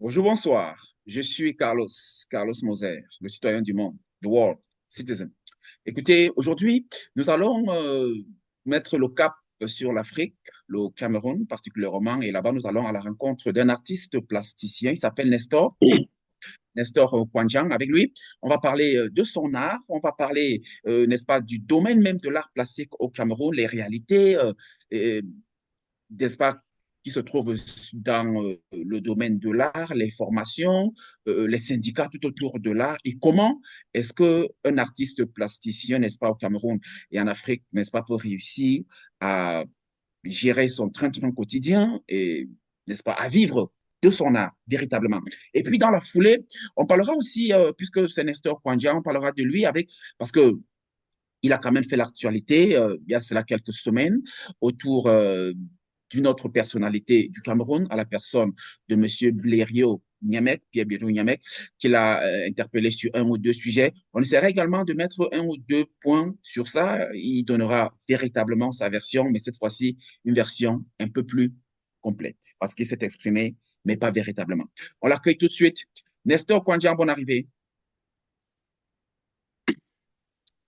Bonjour, bonsoir. Je suis Carlos Moser, le citoyen du monde, the world citizen. Écoutez, aujourd'hui, nous allons mettre le cap sur l'Afrique, le Cameroun particulièrement, et là-bas, nous allons à la rencontre d'un artiste plasticien, il s'appelle Nestor Kwanjang. Avec lui, on va parler de son art, on va parler, n'est-ce pas, du domaine même de l'art plastique au Cameroun, les réalités, euh, n'est-ce pas, qui se trouvent dans le domaine de l'art, les formations, les syndicats tout autour de l'art, et comment est-ce qu'un artiste plasticien, n'est-ce pas, au Cameroun et en Afrique, n'est-ce pas, peut réussir à gérer son train-train quotidien et, n'est-ce pas, à vivre de son art, véritablement. Et puis, dans la foulée, on parlera aussi, puisque c'est Nestor Kwanja, on parlera de lui avec, parce que il a quand même fait l'actualité, il y a cela quelques semaines, autour d'une autre personnalité du Cameroun, à la personne de M. Blériot Niamek, Pierre Blériot Niamek, qui l'a interpellé sur un ou deux sujets. On essaierait également de mettre un ou deux points sur ça. Il donnera véritablement sa version, mais cette fois-ci, une version un peu plus complète, parce qu'il s'est exprimé, mais pas véritablement. On l'accueille tout de suite. Nestor Kwanjian, bonne arrivée.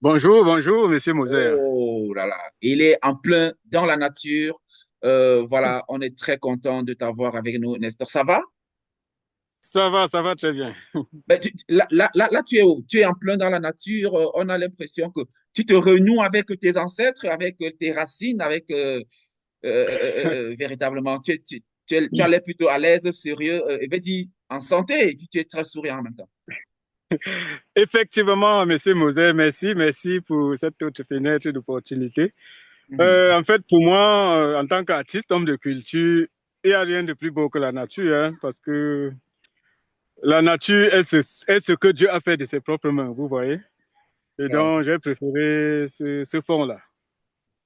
Bonjour, bonjour, Monsieur Moser. Oh là là, il est en plein dans la nature. Voilà, on est très content de t'avoir avec nous, Nestor. Ça va? Ça va très bien. Ben, là, tu es où? Tu es en plein dans la nature. On a l'impression que tu te renoues avec tes ancêtres, avec tes racines, avec véritablement, tu as l'air plutôt à l'aise, sérieux, et ben, dis, en santé, et puis tu es très souriant en même temps. Effectivement, Monsieur Moser, merci pour cette autre fenêtre d'opportunité. Mhm. En fait, pour moi, en tant qu'artiste, homme de culture, il n'y a rien de plus beau que la nature, hein, parce que la nature est ce que Dieu a fait de ses propres mains, vous voyez. Et Ouais, donc, j'ai préféré ce fond-là.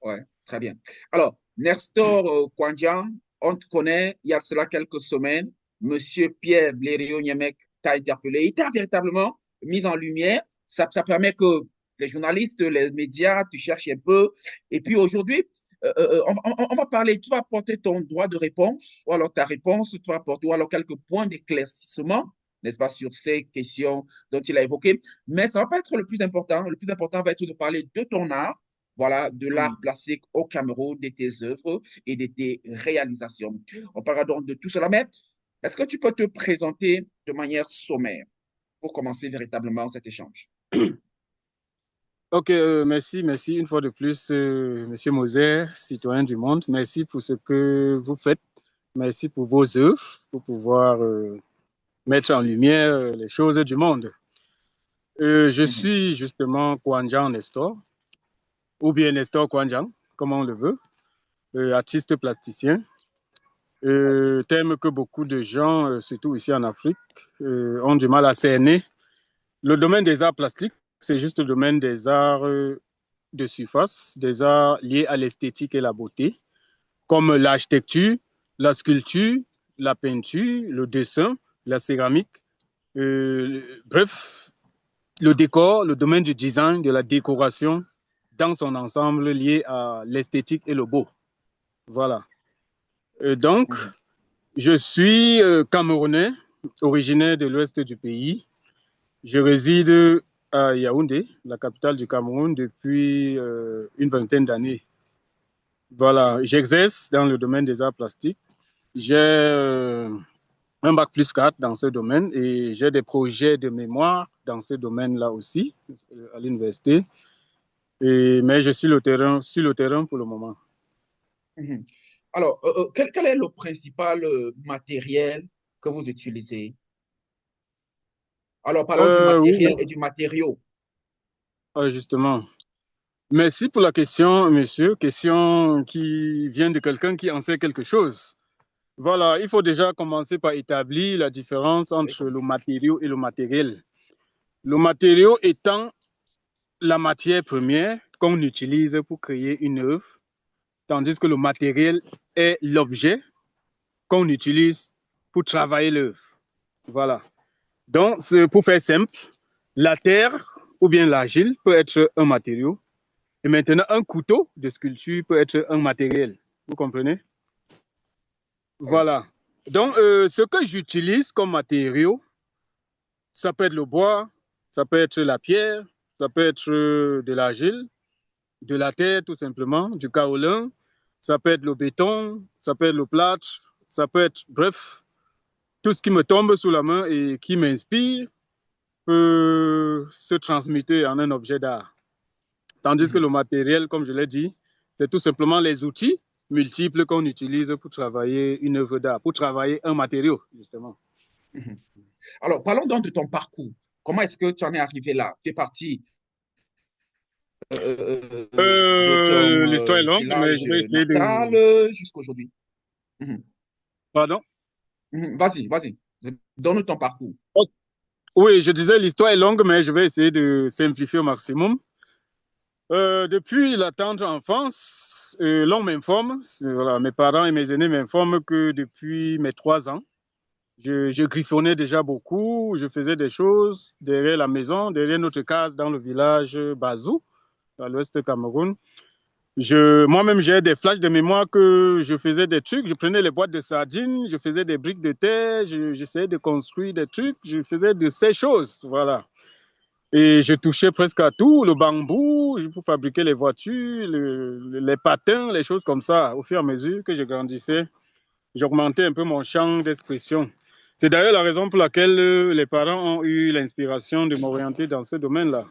ouais, très bien. Alors, Nestor Kwandian, on te connaît, il y a de cela quelques semaines. Monsieur Pierre Blériot-Niemek t'a interpellé. Il t'a véritablement mis en lumière. Ça permet que les journalistes, les médias, tu cherches un peu. Et puis aujourd'hui, on va parler, tu vas apporter ton droit de réponse, ou alors ta réponse, tu vas apporter, ou alors quelques points d'éclaircissement, n'est-ce pas, sur ces questions dont il a évoqué. Mais ça ne va pas être le plus important. Le plus important va être de parler de ton art, voilà, de l'art Hmm. plastique au Cameroun, de tes œuvres et de tes réalisations. On parlera donc de tout cela, mais est-ce que tu peux te présenter de manière sommaire pour commencer véritablement cet échange? Ok, merci une fois de plus, Monsieur Moser, citoyen du monde. Merci pour ce que vous faites. Merci pour vos œuvres, pour pouvoir mettre en lumière les choses du monde. Je Mhm. suis justement Kwanjan Nestor, ou bien Nestor Kwanjan, comme on le veut, artiste plasticien. Thème que beaucoup de gens, surtout ici en Afrique, ont du mal à cerner. Le domaine des arts plastiques, c'est juste le domaine des arts de surface, des arts liés à l'esthétique et la beauté, comme l'architecture, la sculpture, la peinture, le dessin, la céramique. Bref, le décor, le domaine du design, de la décoration dans son ensemble lié à l'esthétique et le beau. Voilà. Donc, Mhm. je suis camerounais, originaire de l'ouest du pays. Je réside à Yaoundé, la capitale du Cameroun, depuis une vingtaine d'années. Voilà, j'exerce dans le domaine des arts plastiques. J'ai un bac plus 4 dans ce domaine et j'ai des projets de mémoire dans ce domaine-là aussi, à l'université. Mais je suis sur le terrain pour le moment. Mhm. Alors, quel est le principal matériel que vous utilisez? Alors, parlons du Oui, matériel et du matériau. justement. Merci pour la question, monsieur. Question qui vient de quelqu'un qui en sait quelque chose. Voilà, il faut déjà commencer par établir la différence Oui, entre comment? le matériau et le matériel. Le matériau étant la matière première qu'on utilise pour créer une œuvre, tandis que le matériel est l'objet qu'on utilise pour travailler l'œuvre. Voilà. Donc, pour faire simple, la terre ou bien l'argile peut être un matériau. Et maintenant, un couteau de sculpture peut être un matériel. Vous comprenez? Oui. Voilà. Donc, ce que j'utilise comme matériau, ça peut être le bois, ça peut être la pierre, ça peut être de l'argile, de la terre tout simplement, du kaolin, ça peut être le béton, ça peut être le plâtre, ça peut être, bref, tout ce qui me tombe sous la main et qui m'inspire peut se transmuter en un objet d'art. Tandis que Mhm. le matériel, comme je l'ai dit, c'est tout simplement les outils multiples qu'on utilise pour travailler une œuvre d'art, pour travailler un matériau, justement. Mhm. Alors, parlons donc de ton parcours. Comment est-ce que tu en es arrivé là? Tu es parti de ton L'histoire est longue, mais village je vais essayer natal de... jusqu'à aujourd'hui. Mhm. Pardon? Mhm. Vas-y, vas-y. Donne ton parcours. Oui, je disais l'histoire est longue, mais je vais essayer de simplifier au maximum. Depuis la tendre enfance, l'on m'informe, voilà, mes parents et mes aînés m'informent que depuis mes 3 ans, je griffonnais déjà beaucoup, je faisais des choses derrière la maison, derrière notre case dans le village Bazou, à l'ouest du Cameroun. Moi-même, j'ai des flashs de mémoire que je faisais des trucs, je prenais les boîtes de sardines, je faisais des briques de terre, j'essayais de construire des trucs, je faisais de ces choses, voilà. Et je touchais presque à tout, le bambou pour fabriquer les voitures, les patins, les choses comme ça. Au fur et à mesure que je grandissais, j'augmentais un peu mon champ d'expression. C'est d'ailleurs la raison pour laquelle les parents ont eu l'inspiration de m'orienter dans ce domaine-là.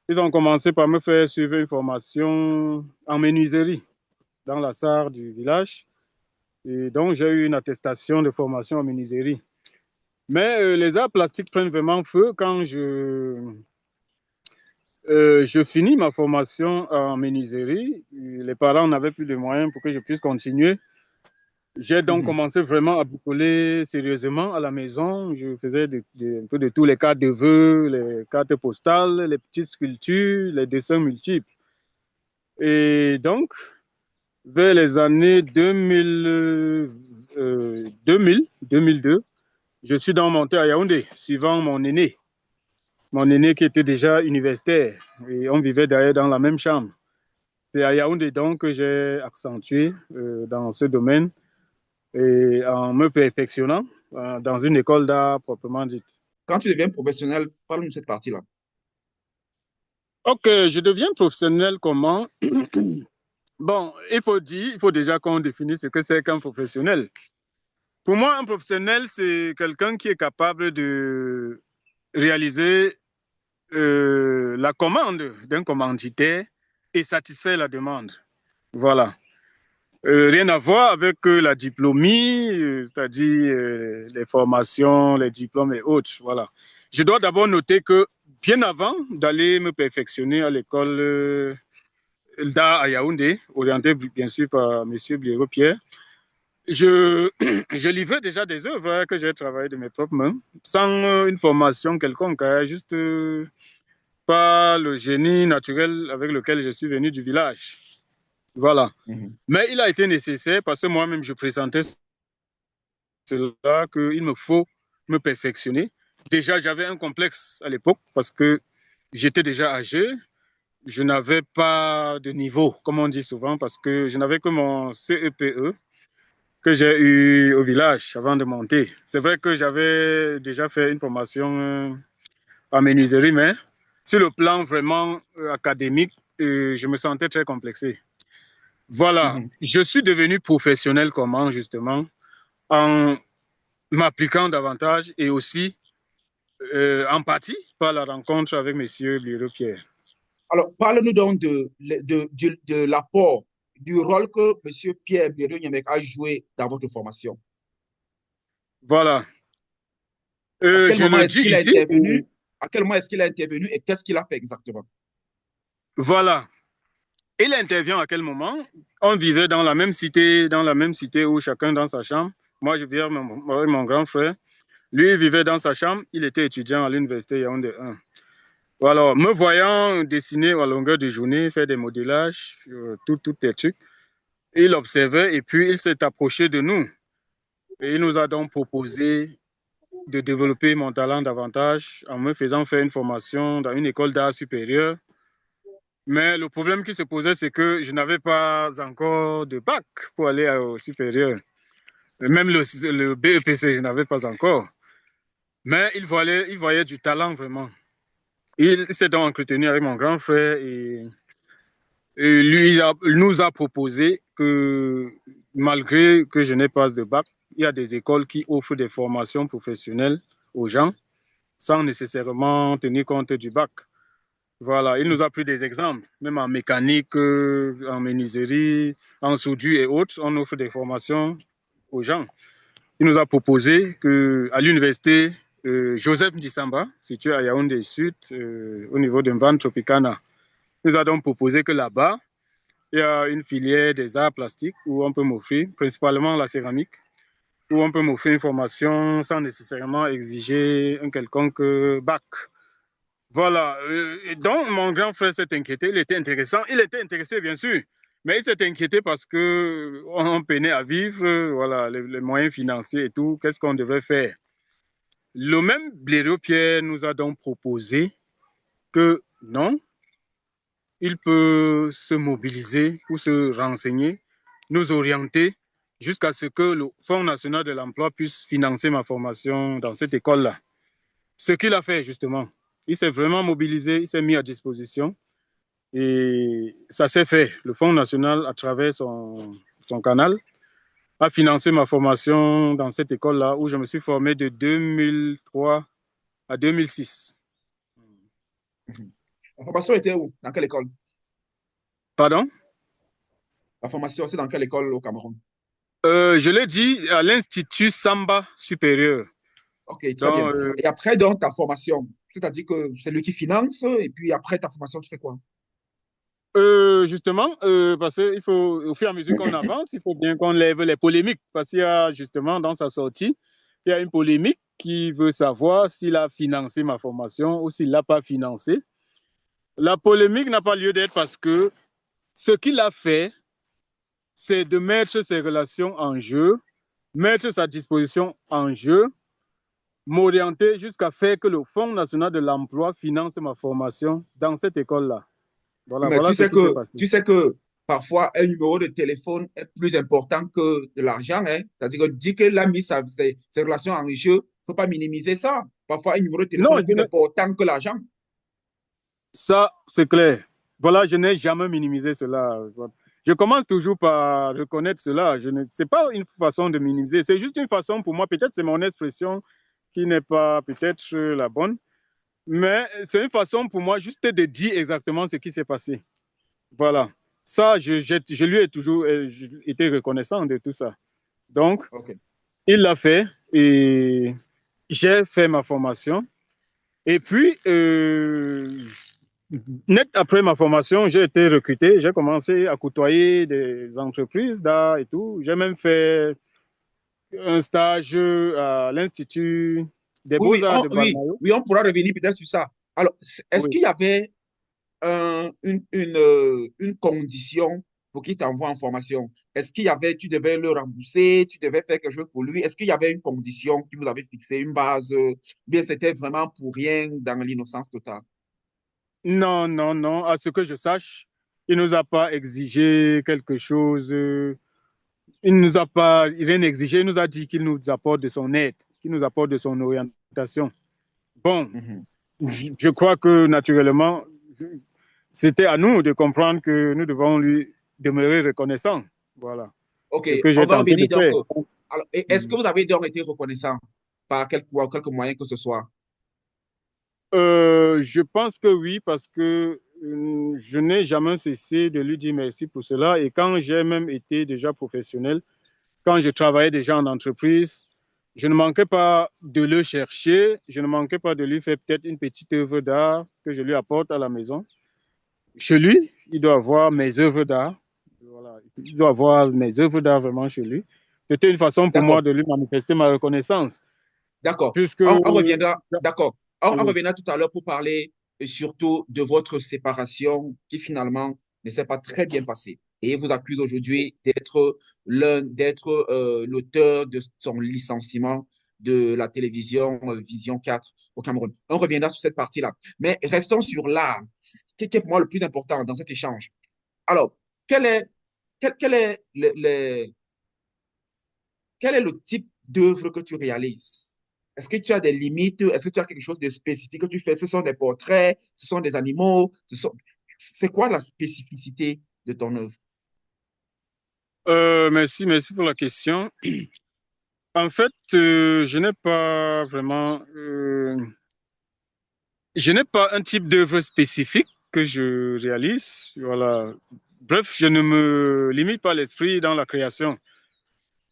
Ils ont commencé par me faire suivre une formation en menuiserie dans la SAR du village. Et donc, j'ai eu une attestation de formation en menuiserie. Mais les arts plastiques prennent vraiment feu quand je finis ma formation en menuiserie. Les parents n'avaient plus de moyens pour que je puisse continuer. J'ai donc Mhm. commencé vraiment à bricoler sérieusement à la maison. Je faisais un peu de tous les cartes de vœux, les cartes postales, les petites sculptures, les dessins multiples. Et donc, vers les années 2002, je suis donc monté à Yaoundé, suivant mon aîné qui était déjà universitaire. Et on vivait d'ailleurs dans la même chambre. C'est à Yaoundé donc que j'ai accentué dans ce domaine et en me perfectionnant dans une école d'art proprement dite. Quand tu deviens professionnel, parle-nous de cette partie-là. Ok, je deviens professionnel comment? Bon, il faut déjà qu'on définisse ce que c'est qu'un professionnel. Pour moi, un professionnel, c'est quelqu'un qui est capable de réaliser la commande d'un commanditaire et satisfaire la demande. Voilà. Rien à voir avec la diplômie, c'est-à-dire les formations, les diplômes et autres. Voilà. Je dois d'abord noter que bien avant d'aller me perfectionner à l'école d'art à Yaoundé, orientée bien sûr par M. Biero-Pierre, je, je livrais déjà des œuvres que j'ai travaillées de mes propres mains, sans une formation quelconque, hein, juste par le génie naturel avec lequel je suis venu du village. Voilà. Mhm. Mais il a été nécessaire parce que moi-même, je présentais cela qu'il me faut me perfectionner. Déjà, j'avais un complexe à l'époque parce que j'étais déjà âgé. Je n'avais pas de niveau, comme on dit souvent, parce que je n'avais que mon CEPE que j'ai eu au village avant de monter. C'est vrai que j'avais déjà fait une formation en menuiserie, mais sur le plan vraiment académique, je me sentais très complexé. Voilà, Mhm. je suis devenu professionnel comment, justement, en m'appliquant davantage et aussi en partie par la rencontre avec M. Biero-Pierre. Alors, parle-nous donc de l'apport, du rôle que M. Pierre Bérou-Niamek a joué dans votre formation. Voilà. À quel Je moment le est-ce dis qu'il a ici. intervenu? À quel moment est-ce qu'il a intervenu et qu'est-ce qu'il a fait exactement? Voilà. Il intervient à quel moment? On vivait dans la même cité où chacun dans sa chambre. Moi, je vivais avec mon grand frère. Lui, il vivait dans sa chambre. Il était étudiant à l'université Yaoundé 1. Voilà. Me voyant dessiner à longueur de journée, faire des modélages, tout les trucs, il observait et puis il s'est approché de nous. Et il nous a donc proposé de développer mon talent davantage en me faisant faire une formation dans une école d'art supérieur. Mais le problème qui se posait, c'est que je n'avais pas encore de bac pour aller au supérieur. Même le BEPC, je n'avais pas encore. Mais il voyait du talent vraiment. Il s'est donc entretenu avec mon grand frère et lui il nous a proposé que malgré que je n'ai pas de bac, il y a des écoles qui offrent des formations professionnelles aux gens sans nécessairement tenir compte du bac. Voilà, il nous a pris des exemples, même en mécanique, en menuiserie, en soudure et autres, on offre des formations aux gens. Il nous a proposé qu'à l'université Joseph Ndissamba, située à Yaoundé Sud, au niveau de Mvan Tropicana, il nous a donc proposé que là-bas, il y a une filière des arts plastiques où on peut m'offrir, principalement la céramique, où on peut m'offrir une formation sans nécessairement exiger un quelconque bac. Voilà. Et donc, mon grand frère s'est inquiété. Il était intéressant. Il était intéressé, bien sûr. Mais il s'est inquiété parce que on peinait à vivre, voilà, les moyens financiers et tout. Qu'est-ce qu'on devait faire? Le même Blériot Pierre nous a donc proposé que non, il peut se mobiliser pour se renseigner, nous orienter jusqu'à ce que le Fonds national de l'emploi puisse financer ma formation dans cette école-là. Ce qu'il a fait, justement. Il s'est vraiment mobilisé, il s'est mis à disposition et ça s'est fait. Le Fonds national, à travers son canal, a financé ma formation dans cette école-là où je me suis formé de 2003 à 2006. Mhm. La formation était où? Dans quelle école? Pardon? La formation, c'est dans quelle école au Cameroun? Je l'ai dit à l'Institut Samba supérieur. Ok, très bien. Donc, Et après, donc, ta formation, c'est-à-dire que c'est lui qui finance, et puis après ta formation, tu fais quoi? justement, parce qu'il faut, au fur et à mesure qu'on avance, il faut bien qu'on lève les polémiques. Parce qu'il y a justement dans sa sortie, il y a une polémique qui veut savoir s'il a financé ma formation ou s'il ne l'a pas financé. La polémique n'a pas lieu d'être parce que ce qu'il a fait, c'est de mettre ses relations en jeu, mettre sa disposition en jeu, m'orienter jusqu'à faire que le Fonds national de l'emploi finance ma formation dans cette école-là. Voilà, Mais voilà ce qui s'est passé. tu sais que parfois, un numéro de téléphone est plus important que de l'argent, hein. C'est-à-dire que dit qu'il a mis ses relations en jeu, il ne faut pas minimiser ça. Parfois, un numéro de téléphone Non, est plus important que l'argent. ça, c'est clair. Voilà, je n'ai jamais minimisé cela. Je commence toujours par reconnaître cela. Ce n'est pas une façon de minimiser, c'est juste une façon pour moi, peut-être c'est mon expression qui n'est pas peut-être la bonne, mais c'est une façon pour moi juste de dire exactement ce qui s'est passé. Voilà. Ça, je lui ai toujours été reconnaissant de tout ça. Donc, Ok. il l'a fait et j'ai fait ma formation. Et puis, net après ma formation, j'ai été recruté. J'ai commencé à côtoyer des entreprises d'art et tout. J'ai même fait un stage à l'Institut des Oui, oui, Beaux-Arts de Balmayo. oui, on pourra revenir peut-être sur ça. Alors, est-ce Oui. qu'il y avait une condition pour qu'il t'envoie en formation? Est-ce qu'il y avait, tu devais le rembourser, tu devais faire quelque chose pour lui? Est-ce qu'il y avait une condition qui vous avait fixé, une base, bien c'était vraiment pour rien dans l'innocence totale? Non, non, non. À ce que je sache, il ne nous a pas exigé quelque chose. Il ne nous a pas rien exigé. Il nous a dit qu'il nous apporte de son aide, qu'il nous apporte de son orientation. Bon, Mhm. je crois que naturellement, c'était à nous de comprendre que nous devons lui demeurer reconnaissants. Voilà. OK, Ce que on j'ai va tenté de revenir donc. faire. Alors, est-ce que Mhm. vous avez donc été reconnaissant par quelque moyen que ce soit? Je pense que oui, parce que je n'ai jamais cessé de lui dire merci pour cela. Et quand j'ai même été déjà professionnel, quand je travaillais déjà en entreprise, je ne manquais pas de le chercher, je ne manquais pas de lui faire peut-être une petite œuvre d'art que je lui apporte à la maison. Chez lui, il doit avoir mes œuvres d'art. Voilà. Il doit avoir mes œuvres d'art vraiment chez lui. C'était une façon pour moi D'accord, de lui manifester ma reconnaissance, d'accord. puisque On reviendra, d'accord. On oui. reviendra tout à l'heure pour parler surtout de votre séparation qui finalement ne s'est pas très bien passée. Et il vous accuse aujourd'hui d'être l'auteur de son licenciement de la télévision Vision 4 au Cameroun. On reviendra sur cette partie-là. Mais restons sur l'art, qui est pour moi le plus important dans cet échange. Alors, quel est, quel est quel est le type d'œuvre que tu réalises? Est-ce que tu as des limites? Est-ce que tu as quelque chose de spécifique que tu fais? Ce sont des portraits, ce sont des animaux, c'est quoi la spécificité de ton œuvre? Merci pour la question. En fait, je n'ai pas vraiment, je n'ai pas un type d'œuvre spécifique que je réalise. Voilà. Bref, je ne me limite pas l'esprit dans la création.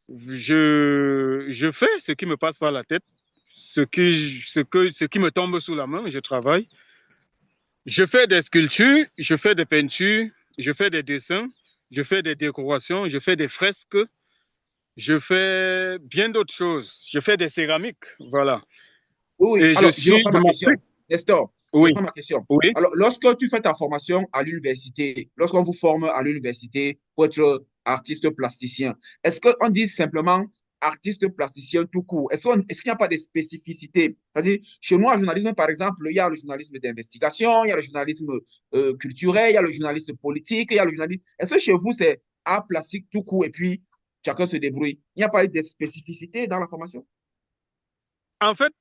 Je fais ce qui me passe par la tête, ce qui me tombe sous la main, je travaille. Je fais des sculptures, je fais des peintures, je fais des dessins, je fais des décorations, je fais des fresques, je fais bien d'autres choses. Je fais des céramiques, voilà. Oui, oui. Et je Alors, je suis reprends de ma ma... question. Nestor, je Oui, reprends ma question. oui. Alors, lorsque tu fais ta formation à l'université, lorsqu'on vous forme à l'université pour être artiste plasticien, est-ce qu'on dit simplement artiste plasticien tout court? Est-ce qu'il n'y a pas de spécificité? C'est-à-dire, chez moi, en journalisme, par exemple, il y a le journalisme d'investigation, il y a le journalisme culturel, il y a le journalisme politique, il y a le journalisme... Est-ce que chez vous, c'est art plastique tout court et puis chacun se débrouille? Il n'y a pas eu de spécificité dans la formation? En fait,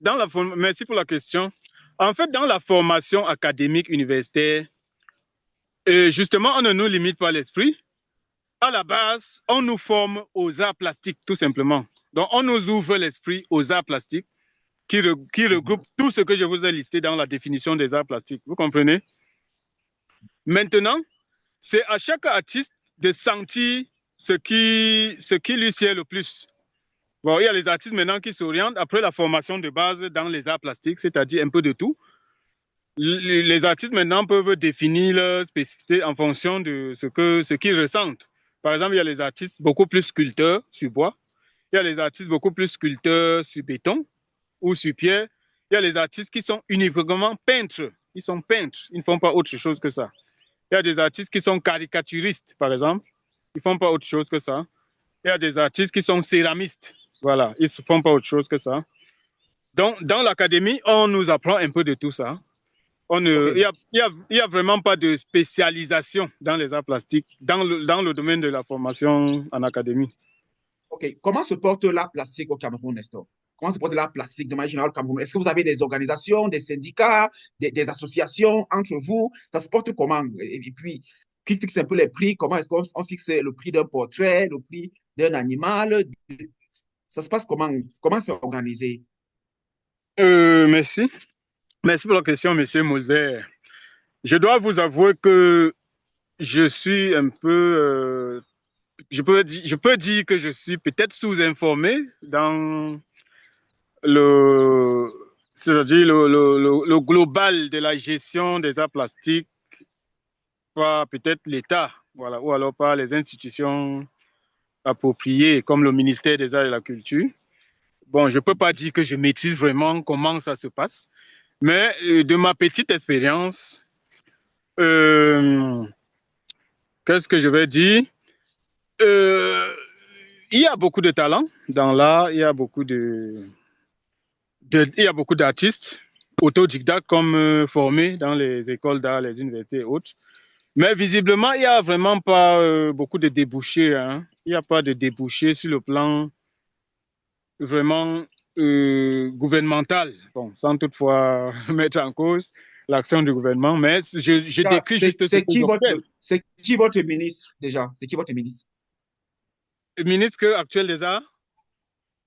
merci pour la question. En fait, dans la formation académique universitaire, justement, on ne nous limite pas l'esprit. À la base, on nous forme aux arts plastiques, tout simplement. Donc, on nous ouvre l'esprit aux arts plastiques qui regroupe tout ce que je vous ai listé dans la définition des arts plastiques. Vous comprenez? Maintenant, c'est à chaque artiste de sentir ce qui lui sied le plus. Bon, il y a les artistes maintenant qui s'orientent après la formation de base dans les arts plastiques, c'est-à-dire un peu de tout. Les artistes maintenant peuvent définir leur spécificité en fonction de ce qu'ils ressentent. Par exemple, il y a les artistes beaucoup plus sculpteurs sur bois, il y a les artistes beaucoup plus sculpteurs sur béton ou sur pierre, il y a les artistes qui sont uniquement peintres. Ils sont peintres, ils ne font pas autre chose que ça. Il y a des artistes qui sont caricaturistes, par exemple, ils ne font pas autre chose que ça. Il y a des artistes qui sont céramistes, voilà, ils ne font pas autre chose que ça. Donc, dans l'académie, on nous apprend un peu de tout ça. OK. Il y a vraiment pas de spécialisation dans les arts plastiques, dans le domaine de la formation en académie. OK. Comment se porte l'art plastique au Cameroun, Nestor? Comment se porte l'art plastique de manière générale au Cameroun? Est-ce que vous avez des organisations, des syndicats, des associations entre vous? Ça se porte comment? Et puis, qui fixe un peu les prix? Comment est-ce qu'on fixe le prix d'un portrait, le prix d'un animal? Ça se passe comment? Comment c'est organisé? Merci. Merci pour la question, Monsieur Moser. Je dois vous avouer que je suis un peu, je peux dire que je suis peut-être sous-informé dans le, c'est-à-dire le global de la gestion des arts plastiques par peut-être l'État, voilà, ou alors par les institutions appropriées, comme le ministère des Arts et de la Culture. Bon, je ne peux pas dire que je maîtrise vraiment comment ça se passe, mais de ma petite expérience, euh, qu'est-ce que je vais dire? Euh, il y a beaucoup de talents dans l'art, il y a beaucoup d'artistes autodidactes comme formés dans les écoles d'art, les universités et autres. Mais visiblement, il n'y a vraiment pas beaucoup de débouchés, hein. Il n'y a pas de débouchés sur le plan vraiment gouvernemental. Bon, sans toutefois mettre en cause l'action du gouvernement, mais je décris juste ce que j'observe. C'est qui votre ministre déjà? C'est qui votre ministre? Le ministre actuel des Arts,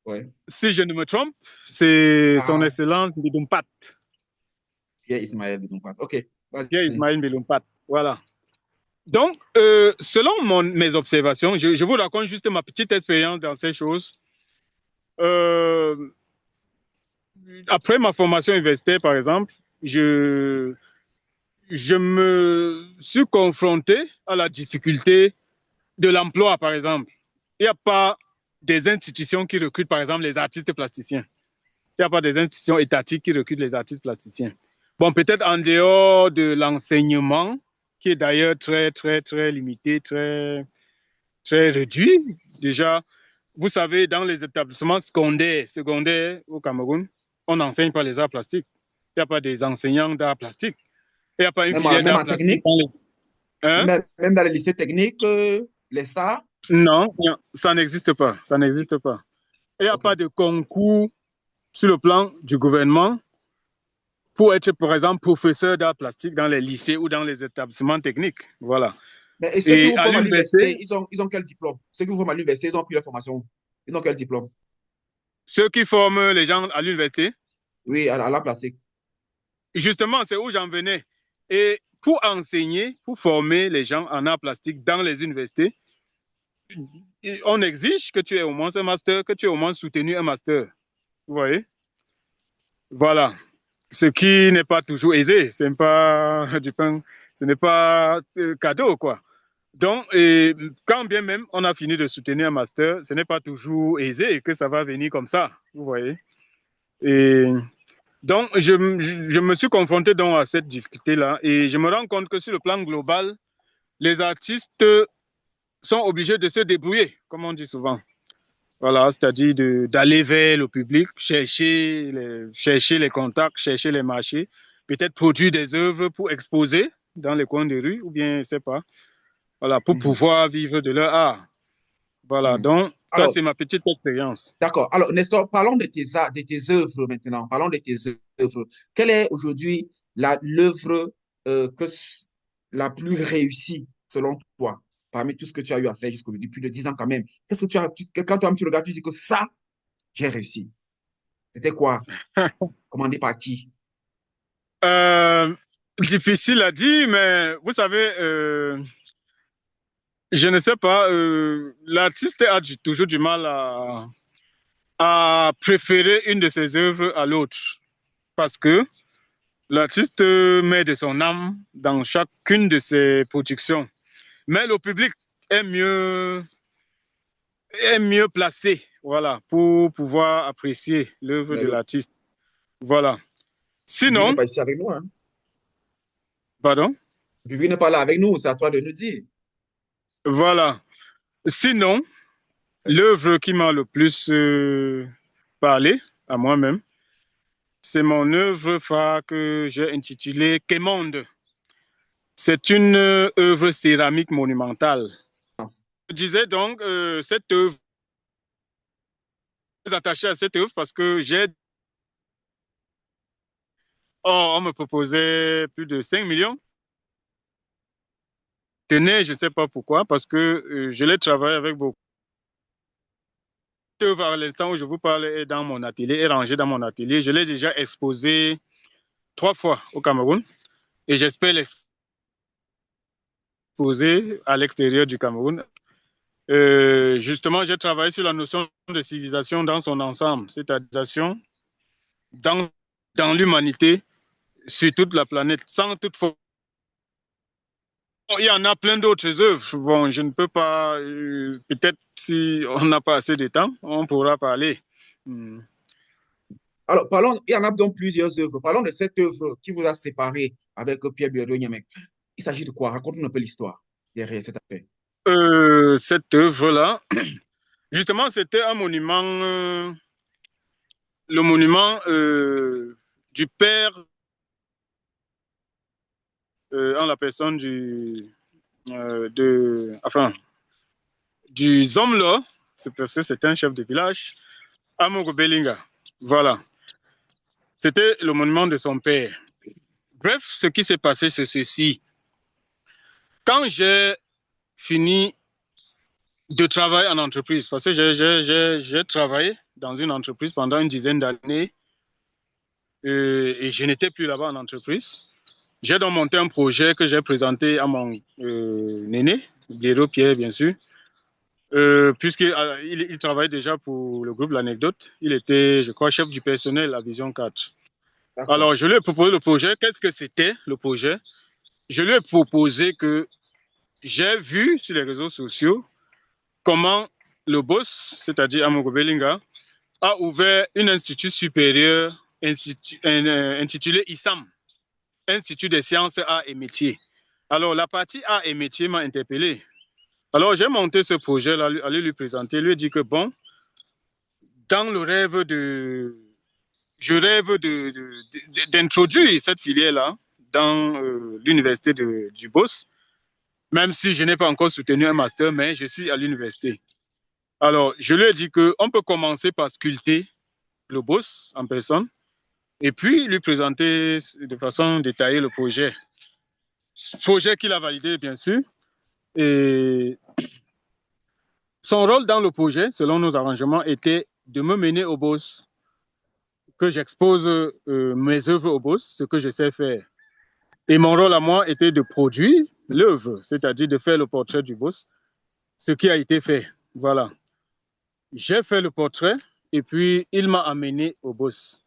Ouais. si je ne me trompe, c'est son Ah, Excellence Bidoumpat, Pierre Ismaël Bidoumpat. OK. Pierre Vas-y. Ismaël Bidoumpat. Voilà. Donc, selon mes observations, je vous raconte juste ma petite expérience dans ces choses. Euh, Après ma formation universitaire, par exemple, je, je me suis confronté à la difficulté de l'emploi, par exemple. Il n'y a pas des institutions qui recrutent, par exemple, les artistes plasticiens. Il n'y a pas des institutions étatiques qui recrutent les artistes plasticiens. Bon, peut-être en dehors de l'enseignement, qui est d'ailleurs très, très, très limité, très, très réduit. Déjà, vous savez, dans les établissements secondaires au Cameroun, on n'enseigne pas les arts plastiques. Il n'y a pas des enseignants d'arts plastiques. Il n'y a pas une filière Même d'arts en plastiques technique, dans les... Hein? même dans les lycées techniques, les SAR. Non, non, ça n'existe pas. Ça n'existe pas. Il n'y a OK. pas de concours sur le plan du gouvernement pour être, par exemple, professeur d'art plastique dans les lycées ou dans les établissements techniques. Voilà. Mais, et ceux qui Et vous à forment à l'université, l'université, ils ont quel diplôme? Ceux qui vous forment à l'université, ils ont pris leur formation. Ils ont quel diplôme? ceux qui forment les gens à l'université, Oui, à la plastique. justement, c'est où j'en venais. Et pour enseigner, pour former les gens en art plastique dans les universités, on exige que tu aies au moins un master, que tu aies au moins soutenu un master. Vous voyez? Voilà. Ce qui n'est pas toujours aisé. Ce n'est pas du pain, ce n'est pas cadeau, quoi. Donc, quand bien même on a fini de soutenir un master, ce n'est pas toujours aisé et que ça va venir comme ça. Vous voyez? Et donc, je me suis confronté donc à cette difficulté-là et je me rends compte que sur le plan global, les artistes sont obligés de se débrouiller, comme on dit souvent. Voilà, c'est-à-dire d'aller vers le public, chercher les contacts, chercher les marchés, peut-être produire des œuvres pour exposer dans les coins de rue, ou bien, je ne sais pas, voilà, pour Mhm, pouvoir vivre de leur art. Voilà, mhm. donc ça, Alors, c'est ma petite expérience. d'accord. Alors, Nestor, parlons de tes œuvres maintenant. Parlons de tes œuvres. Quelle est aujourd'hui l'œuvre la plus réussie selon toi, parmi tout ce que tu as eu à faire jusqu'aujourd'hui, plus de 10 ans quand même? Qu'est-ce que quand toi tu regardes, tu dis que ça, j'ai réussi. C'était quoi? Commandé par qui? Euh, difficile à dire, mais vous savez, je ne sais pas, l'artiste a toujours du mal à préférer une de ses œuvres à l'autre. Parce que l'artiste met de son âme dans chacune de ses productions. Mais le public est est mieux placé, voilà, pour pouvoir apprécier l'œuvre Mais de le l'artiste. Voilà. public n'est Sinon, pas ici avec nous, hein. pardon, Le public n'est pas là avec nous, c'est à toi de nous dire. voilà. Sinon, l'œuvre qui m'a le plus parlé à moi-même, c'est mon œuvre phare que j'ai intitulée Quémonde. C'est une œuvre céramique monumentale. Je disais donc, cette œuvre, je suis attaché à cette œuvre parce que on me proposait plus de 5 millions. Tenez, je ne sais pas pourquoi, parce que je l'ai travaillé avec beaucoup. Cette œuvre, à l'instant où je vous parle, est dans mon atelier, est rangée dans mon atelier. Je l'ai déjà exposée 3 fois au Cameroun et j'espère l'exposer à l'extérieur du Cameroun. Justement, j'ai travaillé sur la notion de civilisation dans son ensemble, c'est-à-dire dans, dans l'humanité, sur toute la planète, sans toutefois. Il y en a plein d'autres œuvres. Bon, je ne peux pas, peut-être si on n'a pas assez de temps, on pourra parler. Hmm. Alors, il y en a donc plusieurs œuvres. Parlons de cette œuvre qui vous a séparé avec Pierre Biedron Niamek. Il s'agit de quoi? Raconte-nous un peu l'histoire derrière cette affaire. Cette œuvre-là, justement, c'était un monument, le monument du père en la personne enfin, du Zomlo, c'est parce que c'était un chef de village, Amogo Belinga. Voilà. C'était le monument de son père. Bref, ce qui s'est passé, c'est ceci. Quand j'ai fini de travailler en entreprise, parce que j'ai travaillé dans une entreprise pendant une dizaine d'années et je n'étais plus là-bas en entreprise. J'ai donc monté un projet que j'ai présenté à mon aîné, Guéro Pierre, bien sûr, puisqu'il il travaille déjà pour le groupe L'Anecdote. Il était, je crois, chef du personnel à Vision 4. D'accord. Alors, je lui ai proposé le projet. Qu'est-ce que c'était le projet? Je lui ai proposé que j'ai vu sur les réseaux sociaux comment le boss, c'est-à-dire Amogo Belinga, a ouvert un institut supérieur intitulé ISAM, Institut des sciences, arts et métiers. Alors, la partie arts et métiers m'a interpellé. Alors, j'ai monté ce projet-là, aller lui présenter, lui dit que bon, dans le rêve de. Je rêve d'introduire cette filière-là dans l'université du Boss, même si je n'ai pas encore soutenu un master, mais je suis à l'université. Alors, je lui ai dit qu'on peut commencer par sculpter le boss en personne et puis lui présenter de façon détaillée le projet. Projet qu'il a validé, bien sûr. Et son rôle dans le projet, selon nos arrangements, était de me mener au boss, que j'expose mes œuvres au boss, ce que je sais faire. Et mon rôle à moi était de produire l'œuvre, c'est-à-dire de faire le portrait du boss, ce qui a été fait. Voilà. J'ai fait le portrait et puis il m'a amené au boss.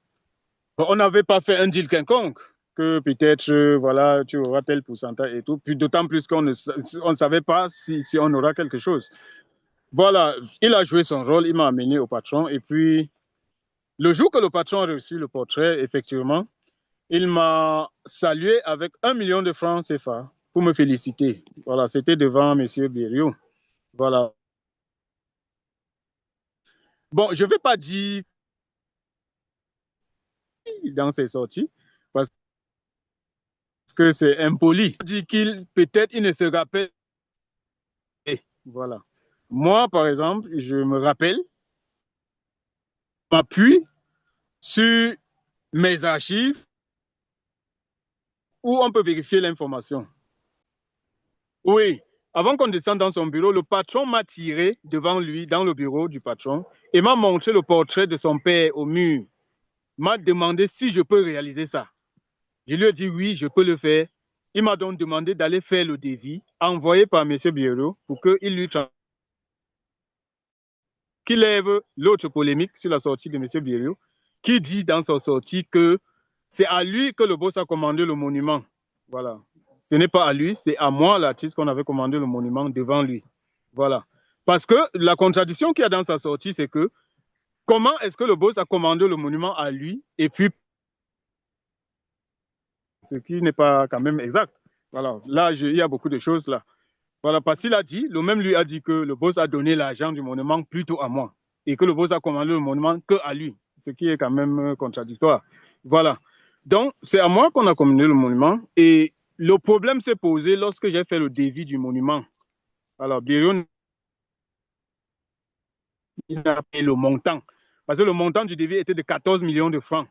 Bon, on n'avait pas fait un deal quelconque, que peut-être, voilà, tu auras tel pourcentage et tout. Puis d'autant plus qu'on ne savait pas si on aura quelque chose. Voilà, il a joué son rôle, il m'a amené au patron. Et puis, le jour que le patron a reçu le portrait, effectivement, il m'a salué avec 1 million de francs CFA pour me féliciter. Voilà, c'était devant M. Bériot. Voilà. Bon, je ne vais pas dire dans ses sorties, parce que c'est impoli. Il dit qu'il, peut-être, il ne se rappelle. Voilà. Moi, par exemple, je me rappelle, m'appuie sur mes archives où on peut vérifier l'information. Oui, avant qu'on descende dans son bureau, le patron m'a tiré devant lui, dans le bureau du patron, et m'a montré le portrait de son père au mur. M'a demandé si je peux réaliser ça. Je lui ai dit oui, je peux le faire. Il m'a donc demandé d'aller faire le devis envoyé par M. Biero pour qu'il lui qu'il lève l'autre polémique sur la sortie de M. Biero, qui dit dans sa sortie que c'est à lui que le boss a commandé le monument. Voilà. Ce n'est pas à lui, c'est à moi, l'artiste, qu'on avait commandé le monument devant lui. Voilà. Parce que la contradiction qu'il y a dans sa sortie, c'est que comment est-ce que le boss a commandé le monument à lui et puis ce qui n'est pas quand même exact. Voilà. Là, il y a beaucoup de choses là. Voilà, parce qu'il a dit, le même lui a dit que le boss a donné l'argent du monument plutôt à moi et que le boss a commandé le monument que à lui, ce qui est quand même contradictoire. Voilà. Donc, c'est à moi qu'on a commandé le monument et le problème s'est posé lorsque j'ai fait le devis du monument. Alors, Birion, il a payé le montant parce que le montant du devis était de 14 millions de francs.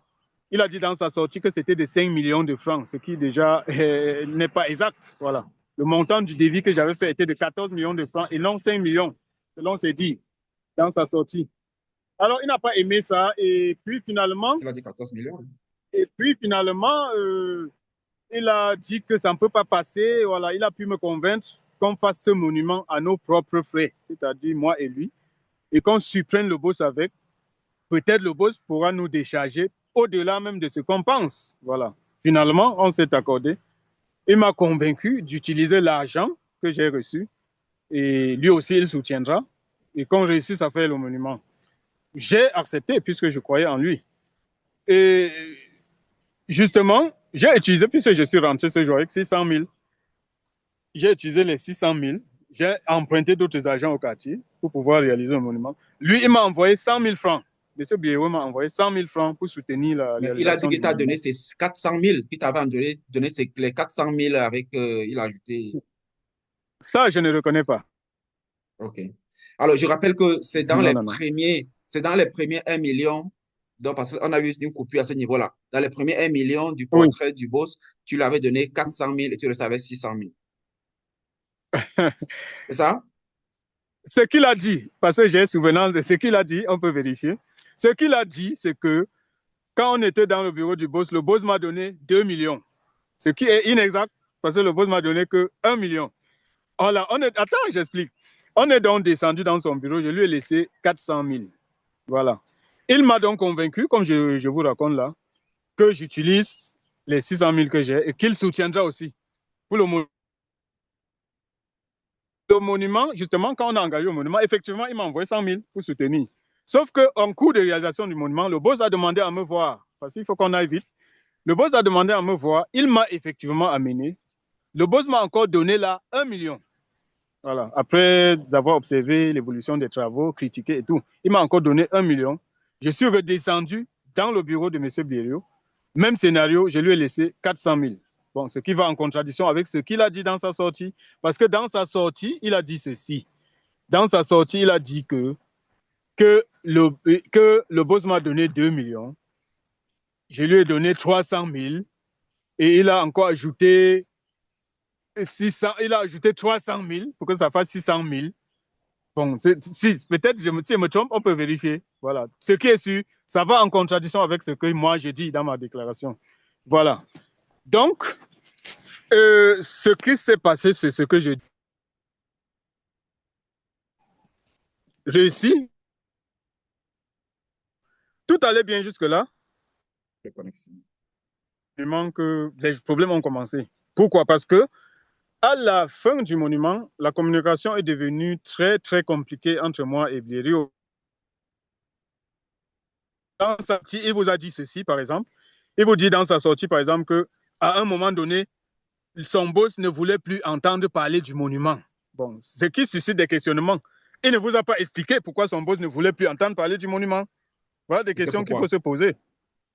Il a dit dans sa sortie que c'était de 5 millions de francs, ce qui déjà n'est pas exact. Voilà. Le montant du devis que j'avais fait était de 14 millions de francs et non 5 millions, selon ses dits, dans sa sortie. Alors, il n'a pas aimé ça et puis finalement, Il a dit 14 millions. il a dit que ça ne peut pas passer. Voilà, il a pu me convaincre qu'on fasse ce monument à nos propres frais, c'est-à-dire moi et lui, et qu'on supprime le boss avec. Peut-être le boss pourra nous décharger au-delà même de ce qu'on pense. Voilà. Finalement, on s'est accordé. Il m'a convaincu d'utiliser l'argent que j'ai reçu et lui aussi, il soutiendra et qu'on réussisse à faire le monument. J'ai accepté puisque je croyais en lui. Et justement, j'ai utilisé, puisque je suis rentré ce jour avec 600 000, j'ai utilisé les 600 000, j'ai emprunté d'autres agents au quartier pour pouvoir réaliser le monument. Lui, il m'a envoyé 100 000 francs. Monsieur Biéro m'a envoyé 100 000 francs pour soutenir la Mais il a dit réalisation qu'il du t'a monument. donné ses 400 000, qu'il t'avait donné les 400 000 avec, il a ajouté. Ça, je ne reconnais pas. OK. Alors, je rappelle que Non, non, non. c'est dans les premiers 1 million, donc parce qu'on a eu une coupure à ce niveau-là. Dans les premiers 1 million du Oui. portrait du boss, tu l'avais donné 400 000 et tu recevais 600 000. C'est ça? Ce qu'il a dit, parce que j'ai souvenance de ce qu'il a dit, on peut vérifier. Ce qu'il a dit, c'est que quand on était dans le bureau du boss, le boss m'a donné 2 millions. Ce qui est inexact, parce que le boss m'a donné que 1 million. Voilà, attends, j'explique. On est donc descendu dans son bureau, je lui ai laissé 400 000. Voilà. Il m'a donc convaincu, comme je vous raconte là, que j'utilise les 600 000 que j'ai et qu'il soutiendra aussi pour le monument. Justement, quand on a engagé le monument, effectivement, il m'a envoyé 100 000 pour soutenir. Sauf qu'en cours de réalisation du monument, le boss a demandé à me voir, parce qu'il faut qu'on aille vite. Le boss a demandé à me voir, il m'a effectivement amené. Le boss m'a encore donné là 1 million. Voilà. Après avoir observé l'évolution des travaux, critiqué et tout, il m'a encore donné 1 million. Je suis redescendu dans le bureau de M. Biério. Même scénario, je lui ai laissé 400 000. Bon, ce qui va en contradiction avec ce qu'il a dit dans sa sortie. Parce que dans sa sortie, il a dit ceci. Dans sa sortie, il a dit que que le boss m'a donné 2 millions. Je lui ai donné 300 000 et il a encore ajouté 600, il a ajouté 300 000 pour que ça fasse 600 000. Bon, peut-être si je me trompe, on peut vérifier. Voilà. Ce qui est sûr, ça va en contradiction avec ce que moi j'ai dit dans ma déclaration. Voilà. Donc, ce qui s'est passé, c'est ce que j'ai réussi. Tout allait bien jusque-là. Les problèmes ont commencé. Pourquoi? Parce que à la fin du monument, la communication est devenue très, très compliquée entre moi et Blériot. Dans sa sortie, il vous a dit ceci, par exemple. Il vous dit dans sa sortie, par exemple, qu'à un moment donné, son boss ne voulait plus entendre parler du monument. Bon, ce qui suscite des questionnements. Il ne vous a pas expliqué pourquoi son boss ne voulait plus entendre parler du monument. Voilà des questions qu'il faut se poser.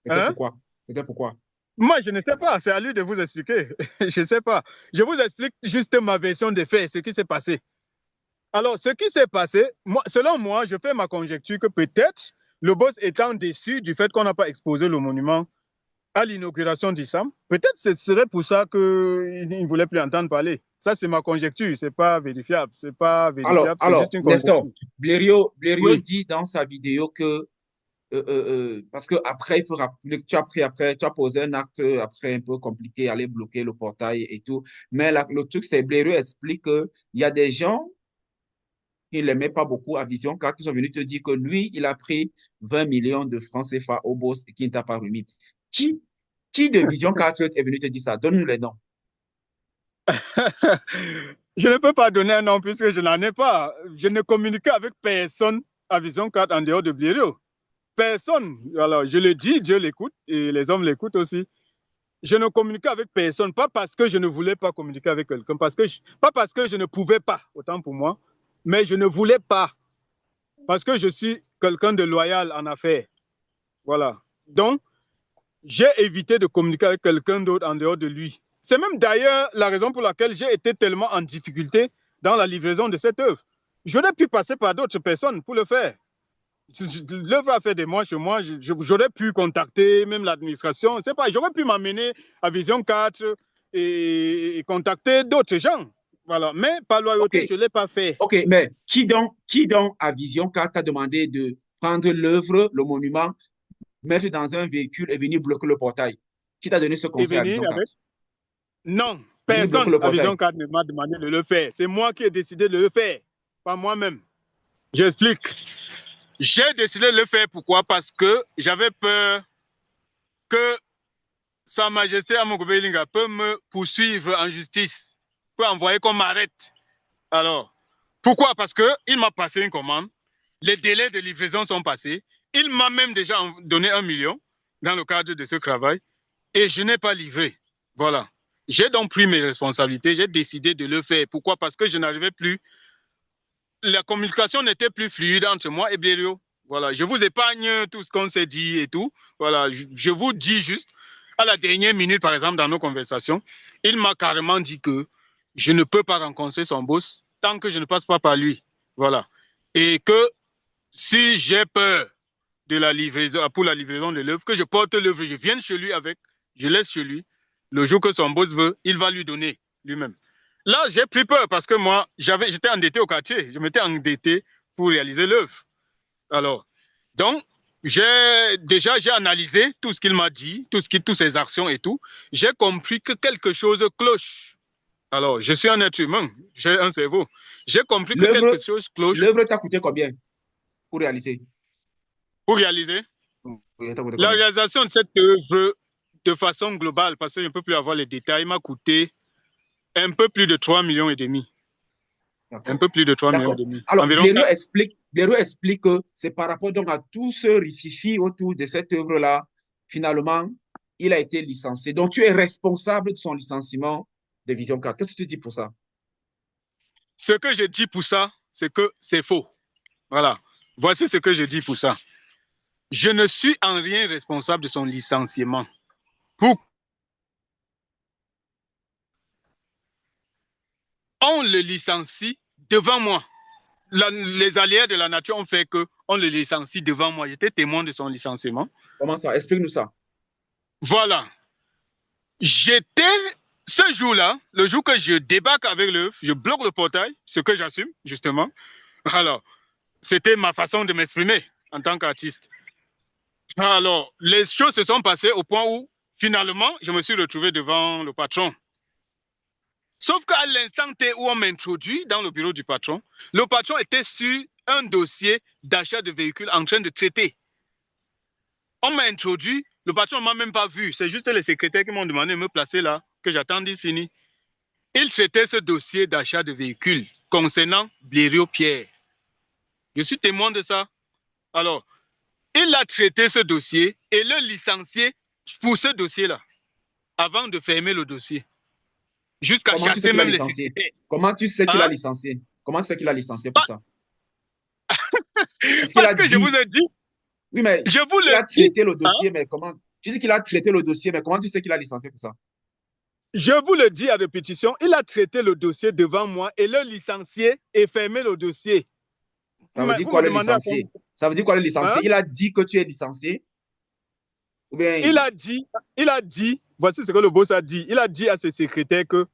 C'était pourquoi? C'était pourquoi? Moi, je ne sais pas. C'est à lui de vous expliquer. Je ne sais pas. Je vous explique juste ma version des faits, ce qui s'est passé. Alors, ce qui s'est passé, selon moi, je fais ma conjecture que peut-être le boss étant déçu du fait qu'on n'a pas exposé le monument à l'inauguration d'Issam, peut-être ce serait pour ça qu'il ne voulait plus entendre parler. Ça, c'est ma conjecture. Ce n'est pas vérifiable. C'est pas vérifiable. C'est juste une Nestor, conjecture. Blériot Oui. dit dans sa vidéo que parce que après, il faut rappeler que tu as pris après, tu as posé un acte après un peu compliqué, aller bloquer le portail et tout. Mais le truc, c'est Blériot explique qu'il y a des gens qui ne l'aimaient pas beaucoup à Vision 4 qui sont venus te dire que lui, il a pris 20 millions de francs CFA au boss et qui ne t'a pas remis. Qui, qui de Vision 4 est venu te dire ça? Donne-nous les noms. Je ne peux pas donner un nom puisque je n'en ai pas. Je ne communique avec personne à Vision 4 en dehors de Blériot. Personne. Alors, je le dis, Dieu l'écoute et les hommes l'écoutent aussi. Je ne communique avec personne, pas parce que je ne voulais pas communiquer avec quelqu'un, pas parce que je ne pouvais pas, autant pour moi, mais je ne voulais pas, parce que je suis quelqu'un de loyal en affaires. Voilà. Donc, j'ai évité de communiquer avec quelqu'un d'autre en dehors de lui. C'est même d'ailleurs la raison pour laquelle j'ai été tellement en difficulté dans la livraison de cette œuvre. J'aurais pu passer par d'autres personnes pour le faire. L'œuvre a fait des mois chez moi. J'aurais pu contacter même l'administration. C'est pas, j'aurais pu m'amener à Vision 4 et contacter d'autres gens. Voilà. Mais par loyauté, OK. je ne l'ai pas fait. OK, mais qui donc à Vision 4 t'a demandé de prendre l'œuvre, le monument, mettre dans un véhicule et venir bloquer le portail? Qui t'a donné ce Et conseil à venir Vision 4? avec. Non, Venir bloquer personne le à Vision portail. 4 ne m'a demandé de le faire. C'est moi qui ai décidé de le faire, pas moi-même. J'explique. J'ai décidé de le faire. Pourquoi? Parce que j'avais peur que Sa Majesté Amogo Belinga peut me poursuivre en justice, peut envoyer qu'on m'arrête. Alors, pourquoi? Parce qu'il m'a passé une commande, les délais de livraison sont passés, il m'a même déjà donné 1 million dans le cadre de ce travail et je n'ai pas livré. Voilà. J'ai donc pris mes responsabilités, j'ai décidé de le faire. Pourquoi? Parce que je n'arrivais plus, la communication n'était plus fluide entre moi et Blériot. Voilà, je vous épargne tout ce qu'on s'est dit et tout. Voilà, je vous dis juste, à la dernière minute, par exemple, dans nos conversations, il m'a carrément dit que je ne peux pas rencontrer son boss tant que je ne passe pas par lui. Voilà. Et que si j'ai peur de la livraison, pour la livraison de l'œuvre, que je porte l'œuvre, je vienne chez lui avec, je laisse chez lui. Le jour que son boss veut, il va lui donner lui-même. Là, j'ai pris peur parce que moi, j'étais endetté au quartier. Je m'étais endetté pour réaliser l'œuvre. Alors, donc, j'ai analysé tout ce qu'il m'a dit, toutes ses actions et tout. J'ai compris que quelque chose cloche. Alors, je suis un être humain, j'ai un cerveau. J'ai compris que quelque chose cloche L'œuvre t'a coûté combien pour réaliser? pour réaliser. Oui, t'a coûté La combien? réalisation de cette œuvre, de façon globale, parce que je ne peux plus avoir les détails, m'a coûté un peu plus de 3,5 millions. Un D'accord. peu plus de 3,5 D'accord. millions. Alors, Environ 4. Blériot explique que c'est par rapport donc à tout ce rififi autour de cette œuvre-là, finalement, il a été licencié. Donc, tu es responsable de son licenciement de Vision 4. Qu'est-ce que tu dis pour ça? Ce que je dis pour ça, c'est que c'est faux. Voilà. Voici ce que je dis pour ça. Je ne suis en rien responsable de son licenciement. On le licencie devant moi. les aléas de la nature ont fait qu'on le licencie devant moi. J'étais témoin de son licenciement. Comment ça? Explique-nous ça. Voilà. J'étais, ce jour-là, le jour que je débarque avec l'œuvre, je bloque le portail, ce que j'assume, justement. Alors, c'était ma façon de m'exprimer en tant qu'artiste. Alors, les choses se sont passées au point où, finalement, je me suis retrouvé devant le patron. Sauf qu'à l'instant T où on m'introduit dans le bureau du patron, le patron était sur un dossier d'achat de véhicules en train de traiter. On m'a introduit, le patron ne m'a même pas vu. C'est juste les secrétaires qui m'ont demandé de me placer là, que j'attendais fini. Il traitait ce dossier d'achat de véhicules concernant Blériot Pierre. Je suis témoin de ça. Alors, il a traité ce dossier et le licencié pour ce dossier-là, avant de fermer le dossier. Jusqu'à Comment tu sais chasser qu'il a même les licencié? secrétaires. Comment tu sais qu'il a Hein? licencié? Comment tu sais qu'il a licencié pour ça? Est-ce qu'il a Parce que je dit? vous ai dit, Oui, mais je vous il le a dis, traité le hein? dossier, mais comment? Tu dis qu'il a traité le dossier, mais comment tu sais qu'il a licencié pour ça? Je vous le dis à répétition, il a traité le dossier devant moi et le licencié et fermé le dossier. Ça veut dire Vous quoi me le demandez à licencié? Ça veut dire quoi le licencié? hein? Il a dit que tu es licencié? Ou bien, Il a dit, voici ce que le boss a dit. Il a dit à ses secrétaires que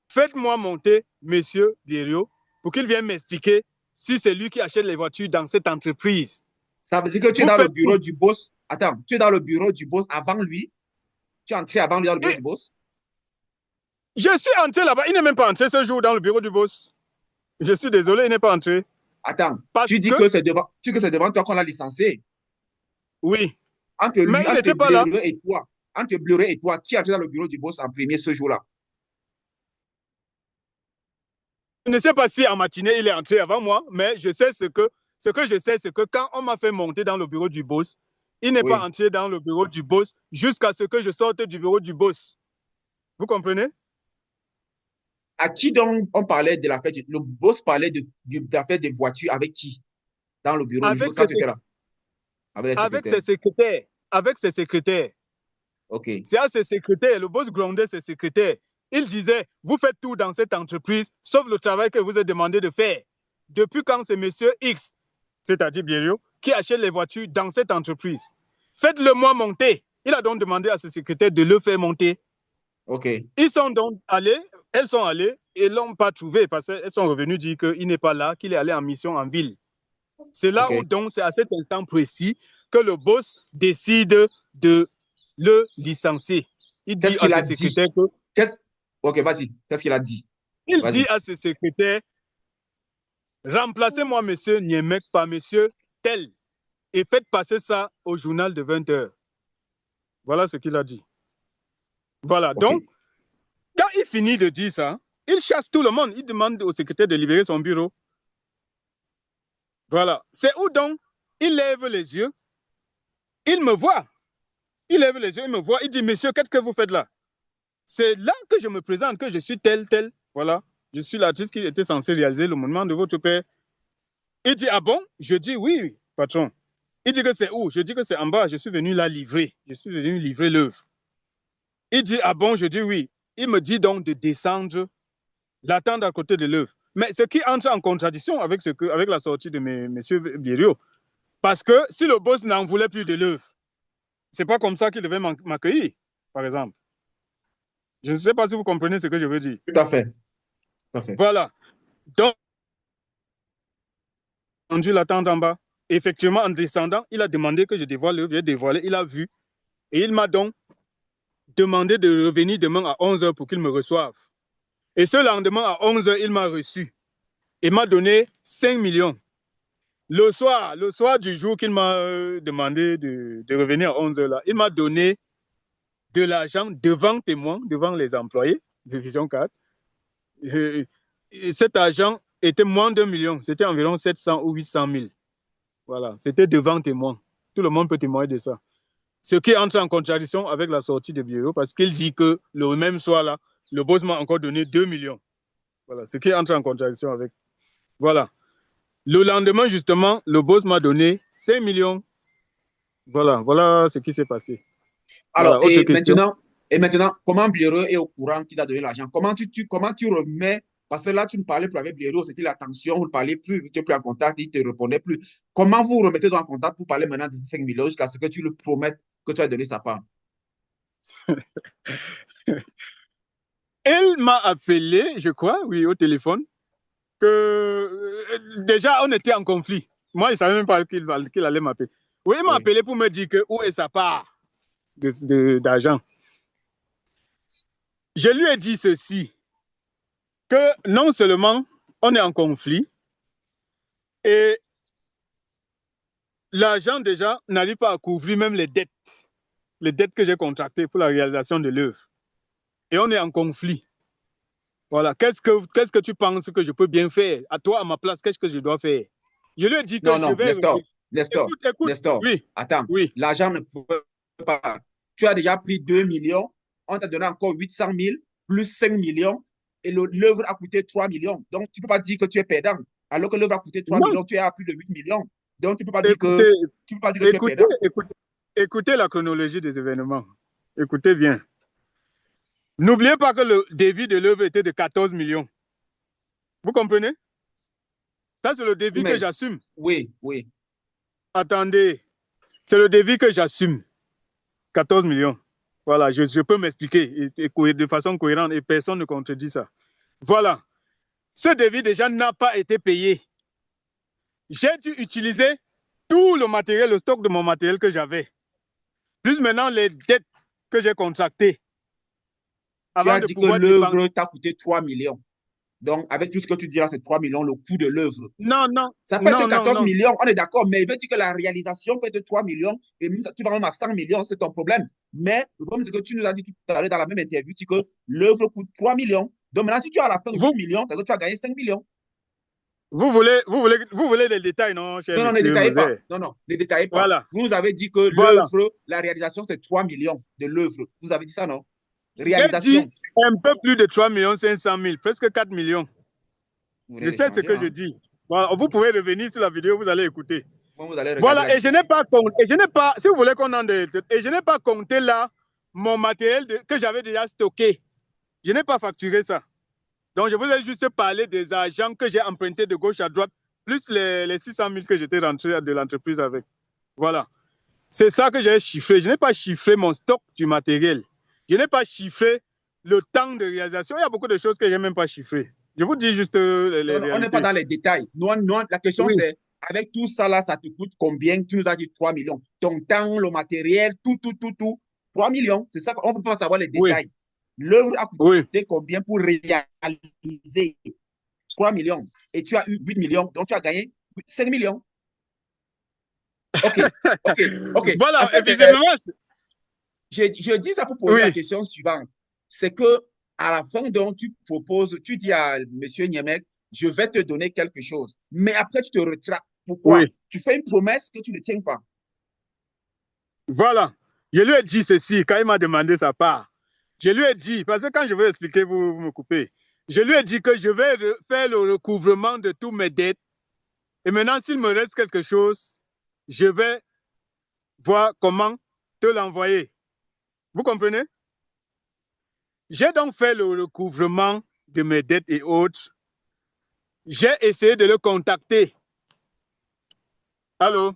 faites-moi monter monsieur Blériot pour qu'il vienne m'expliquer si c'est lui qui achète les voitures dans cette entreprise. ça veut dire que tu es Vous dans le faites bureau tout. du boss. Attends, tu es dans le bureau du boss avant lui? Tu es entré avant lui dans le bureau Et du boss? je suis entré là-bas. Il n'est même pas entré ce jour dans le bureau du boss. Je suis désolé, il n'est pas entré. Attends, Parce tu dis que, que c'est devant toi qu'on l'a licencié. oui, Entre mais lui, il entre n'était pas là. Bléreux et toi, entre Bléreux et toi, qui est entré dans le bureau du boss en premier ce jour-là? Je ne sais pas si en matinée il est entré avant moi, mais ce que je sais, c'est que quand on m'a fait monter dans le bureau du boss, il n'est pas Oui. entré dans le bureau du boss jusqu'à ce que je sorte du bureau du boss. Vous comprenez? À qui donc on parlait de la fête? Le boss parlait de la fête des voitures avec qui? Dans le bureau, le jour Avec quand ses, tu étais là, avec les avec secrétaires. ses secrétaires. Avec ses secrétaires. OK. C'est à ses secrétaires. Le boss grondait ses secrétaires. Il disait, vous faites tout dans cette entreprise, sauf le travail que vous êtes demandé de faire. Depuis quand c'est monsieur X, c'est-à-dire Blériot, qui achète les voitures dans cette entreprise? Faites-le moi monter. Il a donc demandé à ses secrétaires de le faire monter. OK. Ils sont donc allés, elles sont allées et ne l'ont pas trouvé parce qu'elles sont revenues dire qu'il n'est pas là, qu'il est allé en mission en ville. C'est là où OK. donc c'est à cet instant précis que le boss décide de le licencier. Il dit Qu'est-ce à qu'il a ses dit? secrétaires que, Qu'est-ce... OK, vas-y. Qu'est-ce qu'il a dit? il dit Vas-y. à ses secrétaires, remplacez-moi monsieur Niemek par monsieur tel et faites passer ça au journal de 20 heures. Voilà ce qu'il a dit. Voilà. Donc, OK. quand il finit de dire ça, il chasse tout le monde. Il demande au secrétaire de libérer son bureau. Voilà. C'est où donc il lève les yeux, il me voit. Il lève les yeux, il me voit, il dit, monsieur, qu'est-ce que vous faites là? C'est là que je me présente, que je suis tel, tel. Voilà. Je suis l'artiste qui était censé réaliser le monument de votre père. Il dit, ah bon? Je dis, oui, patron. Il dit que c'est où? Je dis que c'est en bas. Je suis venu la livrer. Je suis venu livrer l'œuvre. Il dit, ah bon? Je dis, oui. Il me dit donc de descendre, l'attendre à côté de l'œuvre. Mais ce qui entre en contradiction avec, avec la sortie de messieurs Blériot. Parce que si le boss n'en voulait plus de l'œuvre, c'est pas comme ça qu'il devait m'accueillir, par exemple. Je ne sais pas si vous comprenez ce que je veux dire. Tout à fait. Tout à fait. Voilà. Donc, rendu l'attendre en bas. Effectivement, en descendant, il a demandé que je dévoile l'œuvre. J'ai dévoilé, il a vu. Et il m'a donc demandé de revenir demain à 11 h pour qu'il me reçoive. Et ce lendemain, à 11 h, il m'a reçu. Il m'a donné 5 millions. Le soir du jour qu'il m'a demandé de revenir à 11 h, là, il m'a donné de l'argent devant témoins, devant les employés de Vision 4. Et cet argent était moins d'1 million. C'était environ 700 ou 800 000. Voilà, c'était devant témoins. Tout le monde peut témoigner de ça. Ce qui entre en contradiction avec la sortie de Blériot parce qu'il dit que le même soir-là, le boss m'a encore donné 2 millions. Voilà, ce qui entre en contradiction avec. Voilà. Le lendemain, justement, le boss m'a donné 5 millions. Voilà, voilà ce qui s'est passé. Alors, Voilà, autre question. et maintenant, comment Bléreux est au courant qu'il a donné l'argent? Comment tu remets Parce que là, tu ne parlais plus avec Blaireau, c'était la tension, vous ne parlez plus, vous n'étiez plus en contact, il ne te répondait plus. Comment vous vous remettez en contact pour parler maintenant de 5 millions jusqu'à ce que tu le promettes que tu as donné sa part? Elle m'a appelé, je crois, oui, au téléphone, que déjà on était en conflit. Moi, je ne savais même pas qu'il allait m'appeler. Oui, il m'a Oui. appelé pour me dire que où est sa part d'argent. Je lui ai dit ceci, que non seulement on est en conflit, et l'argent déjà n'arrive pas à couvrir même les dettes que j'ai contractées pour la réalisation de l'œuvre. Et on est en conflit. Voilà. Qu'est-ce que tu penses que je peux bien faire? À toi, à ma place, qu'est-ce que je dois faire? Je lui ai dit que Non, je non, vais Nestor, réfléchir. Nestor, Écoute, écoute. Nestor, Oui, attends, oui. l'argent ne pouvait pas. Tu as déjà pris 2 millions, on t'a donné encore 800 000, plus 5 millions, et l'œuvre a coûté 3 millions. Donc, tu ne peux pas dire que tu es perdant. Alors que l'œuvre a coûté 3 Non, millions, tu es à plus de 8 millions. Donc, écoutez, tu peux pas dire que tu es perdant. écoutez la chronologie des événements. Écoutez bien. N'oubliez pas que le débit de l'œuvre était de 14 millions. Vous comprenez? Ça, c'est le Oui, débit que mais, j'assume. oui, oui. Attendez, c'est le débit que j'assume. 14 millions. Voilà, je peux m'expliquer de façon cohérente et personne ne contredit ça. Voilà. Ce devis déjà n'a pas été payé. J'ai dû utiliser tout le matériel, le stock de mon matériel que j'avais, plus maintenant les dettes que j'ai contractées Tu avant as de dit que pouvoir dépenser. l'œuvre t'a coûté 3 millions. Donc, avec tout ce que tu dis là, c'est 3 millions, le coût de l'œuvre. Non, non, Ça peut être non, non, 14 non. millions, on est d'accord, mais il veut dire que la réalisation peut être 3 millions et même tu vas même à 100 millions, c'est ton problème. Mais le problème, c'est que tu nous as dit tout à l'heure dans la même interview, tu que l'œuvre coûte 3 millions. Donc maintenant, si tu as à la fin 8 Vous, millions, tu as gagné 5 millions. vous voulez des détails, non, cher Non, non, ne monsieur détaillez pas. Moser? Non, non, ne détaillez pas. Voilà, Vous nous avez dit que voilà. l'œuvre, la réalisation, c'est 3 millions de l'œuvre. Vous avez dit ça, non? J'ai dit Réalisation. un peu plus de 3 500 000, presque 4 millions. Vous venez Je de sais ce changer, que je hein? dis. Voilà, vous pouvez revenir sur la vidéo, vous allez écouter. Bon, vous allez regarder la Voilà, et je vidéo. n'ai pas compté, si vous voulez qu'on en ait, et je n'ai pas compté là mon matériel que j'avais déjà stocké. Je n'ai pas facturé ça. Donc, je vous ai juste parlé des agents que j'ai empruntés de gauche à droite, plus les 600 000 que j'étais rentré de l'entreprise avec. Voilà. C'est ça que j'ai chiffré. Je n'ai pas chiffré mon stock du matériel. Je n'ai pas chiffré le temps de réalisation. Il y a beaucoup de choses que je n'ai même pas chiffrées. Je vous dis juste les Non, non, on n'est pas réalités. dans les détails. Non, non, la question Oui, c'est, avec tout ça là, ça te coûte combien? Tu nous as dit 3 millions. Ton temps, le matériel, tout. 3 millions. C'est ça qu'on ne peut pas savoir les oui, détails. L'œuvre a oui. coûté combien pour réaliser 3 millions? Et tu as eu 8 millions, donc tu as gagné 5 millions. OK, OK, OK. En Voilà, et fait, visiblement, je dis ça pour poser la oui, question suivante. C'est que à la fin, donc, tu proposes, tu dis à M. Niemek, je vais te donner quelque chose. Mais après, tu te retractes. Pourquoi? oui. Tu fais une promesse que tu ne tiens pas. Voilà. Je lui ai dit ceci quand il m'a demandé sa part. Je lui ai dit, parce que quand je vais expliquer, vous me coupez. Je lui ai dit que je vais faire le recouvrement de tous mes dettes. Et maintenant, s'il me reste quelque chose, je vais voir comment te l'envoyer. Vous comprenez? J'ai donc fait le recouvrement de mes dettes et autres. J'ai essayé de le contacter. Allô?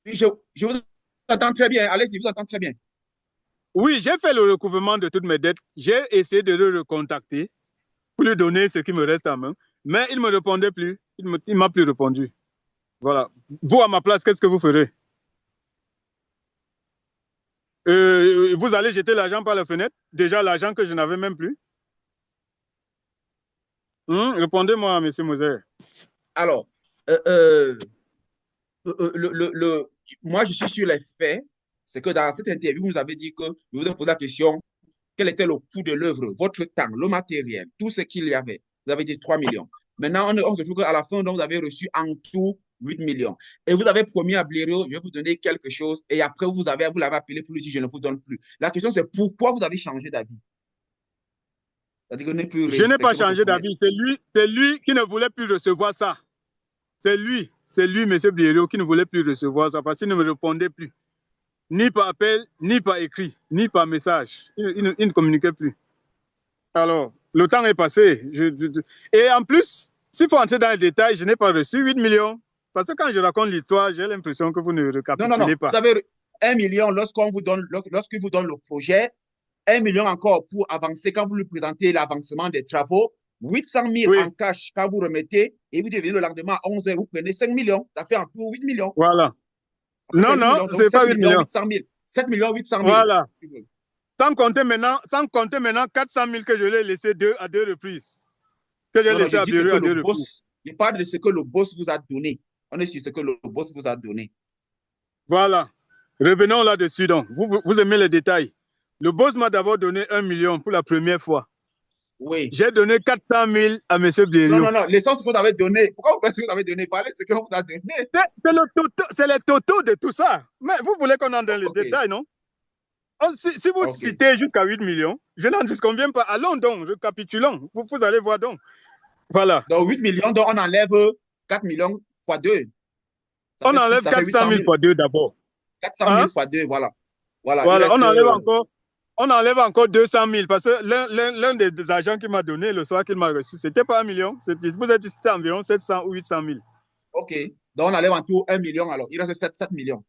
Oui, je vous entends très bien. Allez-y, je vous entends très bien. Oui, j'ai fait le recouvrement de toutes mes dettes. J'ai essayé de le recontacter pour lui donner ce qui me reste en main. Mais il ne me répondait plus. Il ne m'a plus répondu. Voilà. Vous, à ma place, qu'est-ce que vous ferez? Vous allez jeter l'argent par la fenêtre? Déjà, l'argent que je n'avais même plus. Répondez-moi, monsieur Moser. Alors, moi, je suis sur les faits. C'est que dans cette interview, vous nous avez dit que vous avez posé la question, quel était le coût de l'œuvre, votre temps, le matériel, tout ce qu'il y avait. Vous avez dit 3 millions. Maintenant, on se trouve qu'à la fin, donc, vous avez reçu en tout 8 millions. Et vous avez promis à Blaireau, je vais vous donner quelque chose. Et après, vous l'avez appelé pour lui dire, je ne vous donne plus. La question, c'est pourquoi vous avez changé d'avis? C'est-à-dire que vous n'avez plus Je n'ai pas respecté votre changé promesse. d'avis. C'est lui qui ne voulait plus recevoir ça. C'est lui, monsieur Blériot, qui ne voulait plus recevoir ça parce qu'il ne me répondait plus. Ni par appel, ni par écrit, ni par message. Il ne communiquait plus. Alors, le temps est passé. Et en plus, s'il faut entrer dans les détails, je n'ai pas reçu 8 millions. Parce que quand je raconte l'histoire, j'ai l'impression que vous ne Non, non, non. récapitulez Vous pas. avez 1 million lorsqu'il vous donne le projet, 1 million encore pour avancer quand vous lui présentez l'avancement des travaux, 800 000 Oui, en cash quand vous remettez et vous devenez le lendemain à 11 heures, vous prenez 5 millions. Ça fait en tout 8 millions. voilà. Ça fait Non, 8 non, millions. Donc c'est 7 pas 8 millions, millions. 800 000. 7 millions, 800 000. Voilà. Sans compter maintenant 400 000 que je l'ai laissé à deux reprises. Que j'ai Non, non, laissé je à dis ce Bureau que à le deux reprises. boss, je parle de ce que le boss vous a donné. On est sur ce que le boss vous a donné. Voilà. Revenons là-dessus donc. Vous aimez les détails. Le boss m'a d'abord donné 1 million pour la première fois. Oui. J'ai donné 400 000 à M. Non, Blériot. non, non. L'essence que vous avez donné. Pourquoi vous faites ce que vous avez donné? Parlez de ce que vous a donné. C'est les totaux de tout ça. Mais vous voulez qu'on entre dans les OK. détails, non? Si vous OK. citez jusqu'à 8 millions, je n'en disconviens pas. Allons donc, récapitulons. Vous allez voir donc. Voilà. Donc 8 millions, donc on enlève 4 millions fois 2. Ça On fait 6, enlève ça fait 400 800 000 000. fois 2 d'abord. 400 Hein? 000 fois 2, voilà. Voilà, il Voilà. reste. On enlève encore 200 000 parce que l'un des agents qu'il m'a donné le soir qu'il m'a reçu, c'était pas 1 million. Vous êtes c'était environ 700 ou 800 000. OK. Donc on enlève en tout 1 million alors. Il reste 7 millions.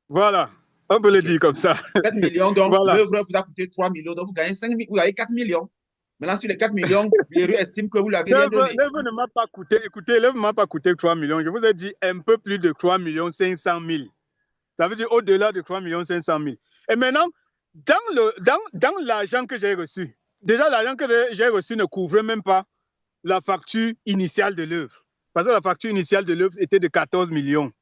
Voilà. On peut le OK. dire comme ça. 7 millions, donc Voilà. l'œuvre vous a coûté 3 millions. Donc vous gagnez 5 000, vous gagnez 4 millions. Maintenant, sur les 4 millions, les rues estiment que vous ne l'avez rien donné. L'œuvre ne m'a pas coûté, écoutez, l'œuvre ne m'a pas coûté 3 millions. Je vous ai dit un peu plus de 3 millions 500 000. Ça veut dire au-delà de 3 millions 500 000. Et maintenant, dans l'argent que j'ai reçu, déjà l'argent que j'ai reçu ne couvrait même pas la facture initiale de l'œuvre. Parce que la facture initiale de l'œuvre était de 14 millions.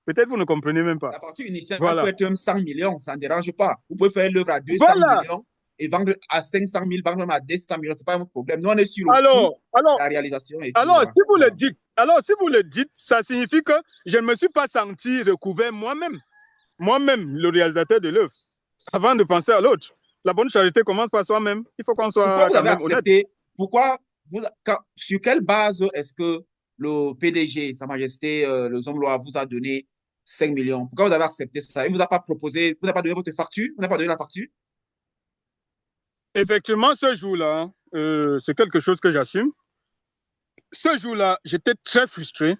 Peut-être vous ne comprenez même pas. La partie initiale peut Voilà. être même 100 millions, ça ne dérange pas. Vous pouvez faire l'œuvre à 200 Voilà. millions et vendre à 500 000, vendre même à 200 millions, ce n'est pas un problème. Nous, on est sur le coût, Alors, alors, la réalisation et tout. alors, Voilà. si vous le Voilà. dites, si vous le dites, ça signifie que je ne me suis pas senti recouvert moi-même, le réalisateur de l'œuvre, avant de penser à l'autre. La bonne charité commence par soi-même. Il faut qu'on Pourquoi soit vous quand avez même honnête. accepté, pourquoi sur quelle base est-ce que le PDG, Sa Majesté, le Zomloa, vous a donné 5 millions? Pourquoi vous avez accepté ça? Il ne vous a pas proposé, vous n'avez pas donné votre facture? Vous n'avez pas donné la facture? Effectivement, ce jour-là, c'est quelque chose que j'assume. Ce jour-là, j'étais très frustré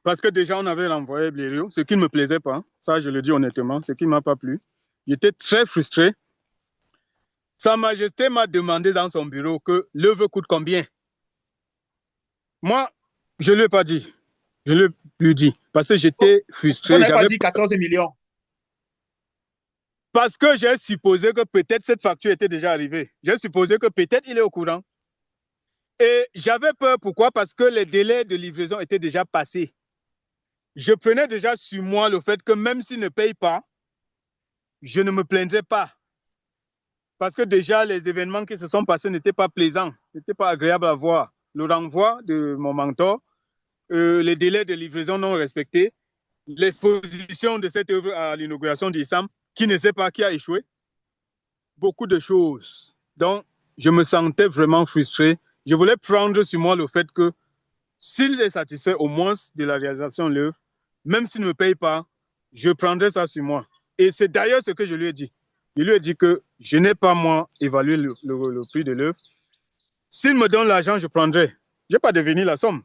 parce que déjà, on avait renvoyé Blériot, ce qui ne me plaisait pas. Ça, je le dis honnêtement, ce qui ne m'a pas plu. J'étais très frustré. Sa Majesté m'a demandé dans son bureau que l'œuvre coûte combien. Moi, je ne lui ai pas dit. Je ne lui ai plus dit parce que j'étais Vous frustré. n'avez pas dit 14 millions. Parce que j'ai supposé que peut-être cette facture était déjà arrivée. J'ai supposé que peut-être il est au courant. Et j'avais peur, pourquoi? Parce que les délais de livraison étaient déjà passés. Je prenais déjà sur moi le fait que même s'il ne paye pas, je ne me plaindrais pas. Parce que déjà, les événements qui se sont passés n'étaient pas plaisants, n'étaient pas agréables à voir. Le renvoi de mon mentor, les délais de livraison non respectés, l'exposition de cette œuvre à l'inauguration d'ISAM, qui ne sait pas qui a échoué, beaucoup de choses. Donc, je me sentais vraiment frustré. Je voulais prendre sur moi le fait que s'il est satisfait au moins de la réalisation de l'œuvre, même s'il ne me paye pas, je prendrai ça sur moi. Et c'est d'ailleurs ce que je lui ai dit. Je lui ai dit que je n'ai pas, moi, évalué le prix de l'œuvre. S'il me donne l'argent, je prendrai. Je n'ai pas devenu la somme.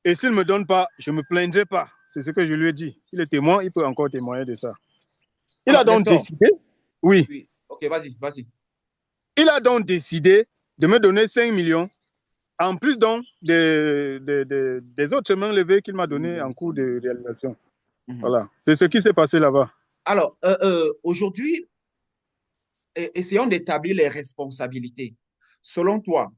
Et s'il ne me donne pas, je ne me plaindrai pas. C'est ce que je lui ai dit. Il est témoin, il peut encore témoigner de ça. Il a Alors, donc Nestor, décidé, oui, oui, ok, vas-y, vas-y. il a donc décidé de me donner 5 millions, en plus donc des autres mains levées qu'il m'a 2 donné millions en 800 cours 000. de réalisation. Mhm. Voilà, c'est ce qui s'est passé là-bas. Alors, aujourd'hui, essayons d'établir les responsabilités. Selon toi,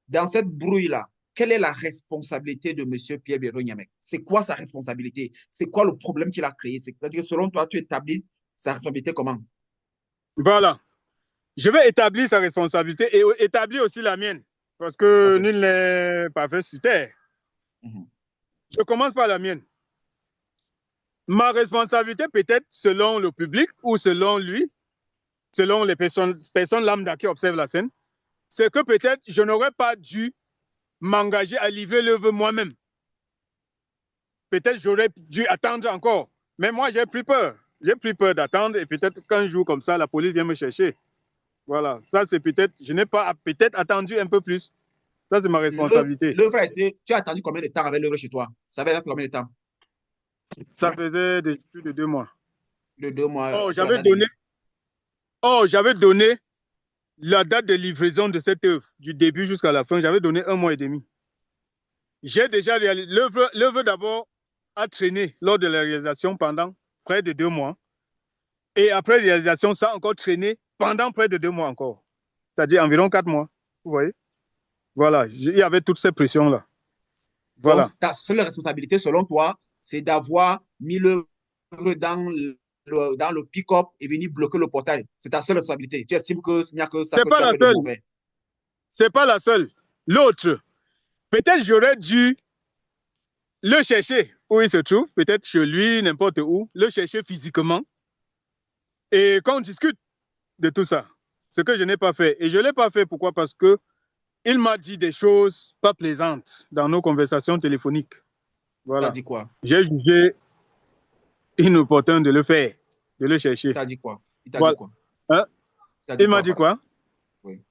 dans cette brouille-là, quelle est la responsabilité de M. Pierre Bérou-Niamey? C'est quoi sa responsabilité? C'est quoi le problème qu'il a créé? C'est-à-dire que selon toi, tu établis sa responsabilité comment? Voilà, je vais établir sa responsabilité et établir aussi la mienne, parce que Parfait. nul n'est pas fait sur terre. Mhm. Je commence par la mienne. Ma responsabilité peut-être selon le public ou selon lui, selon les personnes lambda qui observent la scène, c'est que peut-être je n'aurais pas dû m'engager à livrer l'œuvre moi-même. Peut-être j'aurais dû attendre encore. Mais moi, j'ai pris peur. J'ai pris peur d'attendre et peut-être qu'un jour comme ça, la police vient me chercher. Voilà, ça c'est peut-être, je n'ai pas peut-être attendu un peu plus. Ça c'est ma responsabilité. L'œuvre a été, tu as attendu combien de temps avec l'œuvre chez toi? Ça avait fait combien de temps? Ça faisait plus de 2 mois. De 2 mois Oh, pour la date de livre. j'avais donné la date de livraison de cette œuvre, du début jusqu'à la fin, j'avais donné 1 mois et demi. J'ai déjà réalisé, l'œuvre d'abord a traîné lors de la réalisation pendant près de 2 mois. Et après réalisation, ça a encore traîné pendant près de 2 mois encore. C'est-à-dire environ 4 mois. Vous voyez? Voilà, il y avait toutes ces pressions-là. Donc, Voilà. ta seule responsabilité, selon toi, c'est d'avoir mis l'œuvre dans le pick-up et venir bloquer le portail. C'est ta seule responsabilité. Tu estimes qu'il n'y a que ça C'est que pas tu as la fait de seule. mauvais. C'est pas la seule. L'autre, peut-être j'aurais dû le chercher où il se trouve, peut-être chez lui, n'importe où, le chercher physiquement et qu'on discute de tout ça. Ce que je n'ai pas fait. Et je ne l'ai pas fait pourquoi? Parce que il m'a dit des choses pas plaisantes dans nos conversations téléphoniques. Tu as Voilà. dit quoi? J'ai jugé inopportun de le faire, de le chercher. Tu as dit quoi? Il t'a dit Voilà. quoi? Hein? Tu as dit Il m'a quoi dit par là? quoi? Oui.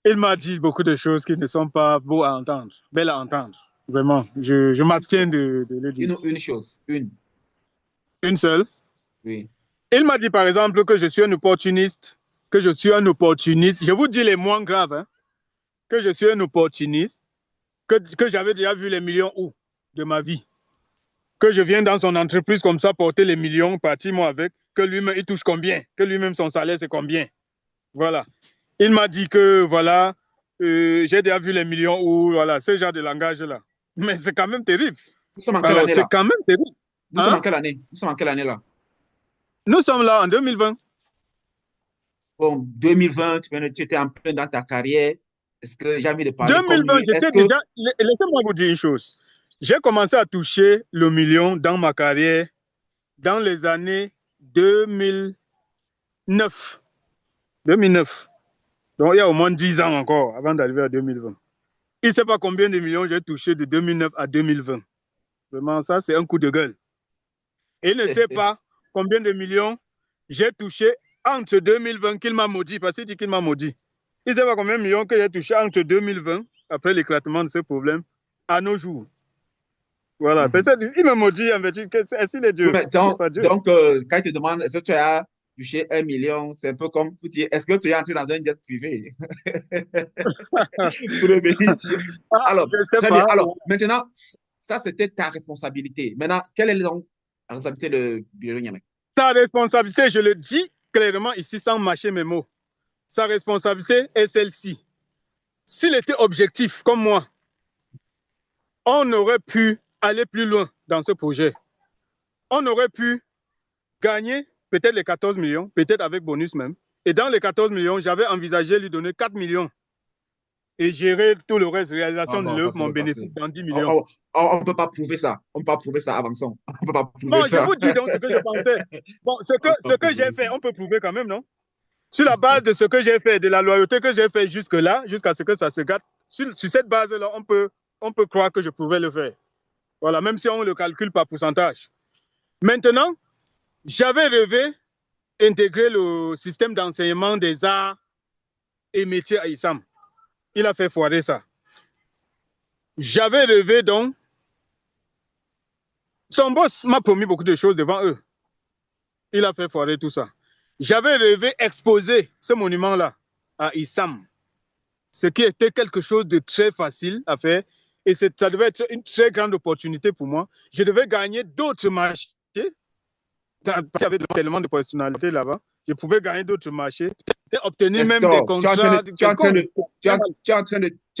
Il m'a dit beaucoup de choses qui ne sont pas beaux à entendre, belles à entendre. Vraiment, je m'abstiens de le dire. Une chose. Une. Une seule. Oui. Il m'a dit par exemple que je suis un opportuniste, que je suis un opportuniste. Je vous dis les moins graves, hein, que je suis un opportuniste, que j'avais déjà vu les millions où de ma vie, que je viens dans son entreprise comme ça porter les millions, partir moi avec, que lui-même il touche combien, que lui-même son salaire c'est combien. Voilà. Il m'a dit que voilà, j'ai déjà vu les millions où voilà, ce genre de langage-là. Mais c'est quand même terrible. Nous sommes en quelle Alors, année c'est là? quand même terrible. Nous sommes Hein? en quelle année? Nous sommes en quelle année là? Nous sommes là en 2020. Bon, 2020, tu étais en plein dans ta carrière. Est-ce que j'ai envie de parler comme 2020, lui? Est-ce j'étais que déjà. Laissez-moi vous dire une chose. J'ai commencé à toucher le million dans ma carrière dans les années 2009. 2009. Donc, il y a au moins 10 ans encore avant d'arriver à 2020. Il ne sait pas combien de millions j'ai touché de 2009 à 2020. Vraiment, ça, c'est un coup de gueule. Et il ne sait pas combien de millions j'ai touché entre 2020 qu'il m'a maudit, parce qu'il dit qu'il m'a maudit. Il ne sait pas combien de millions que j'ai touché entre 2020, après l'éclatement de ce problème, à nos jours. Voilà. Mhm. Peut-être il me maudit en vertu que est-ce qu'il est Oui, Dieu? mais Il n'est pas Dieu. quand il te demande est-ce que tu as touché 1 million, c'est un peu comme pour dire est-ce que tu es entré dans un jet privé pour revenir sur- Ah, Alors, je ne sais très bien. pas. Alors, maintenant, ça, c'était ta responsabilité. Maintenant, quelle est donc la responsabilité de Biré Niamey? Sa responsabilité, je le dis clairement ici sans mâcher mes mots. Sa responsabilité est celle-ci. S'il était objectif comme moi, on aurait pu aller plus loin dans ce projet. On aurait pu gagner peut-être les 14 millions, peut-être avec bonus même. Et dans les 14 millions, j'avais envisagé lui donner 4 millions et gérer tout le reste, Ah réalisation de non, ça, l'œuvre, c'est mon le bénéfice passé. dans 10 On millions. ne peut pas prouver ça. On ne peut pas prouver ça. Avançons. On ne peut pas prouver Bon, je ça. vous dis donc ce que je pensais. Bon, On ne peut pas ce que j'ai prouver ça. fait, on peut prouver quand même, non? Sur la base de ce que j'ai fait, de la loyauté que j'ai fait jusque-là, jusqu'à ce que ça se gâte, sur cette base-là, on peut croire que je pouvais le faire. Voilà, même si on le calcule par pourcentage. Maintenant, j'avais rêvé intégrer le système d'enseignement des arts et métiers à ISAM. Il a fait foirer ça. J'avais rêvé donc, son boss m'a promis beaucoup de choses devant eux. Il a fait foirer tout ça. J'avais rêvé exposer ce monument-là à ISAM, ce qui était quelque chose de très facile à faire. Et ça devait être une très grande opportunité pour moi. Je devais gagner d'autres marchés. Parce qu'il y avait tellement de personnalités là-bas. Je pouvais gagner d'autres marchés et obtenir même des Donc, contrats quelconques. tu es en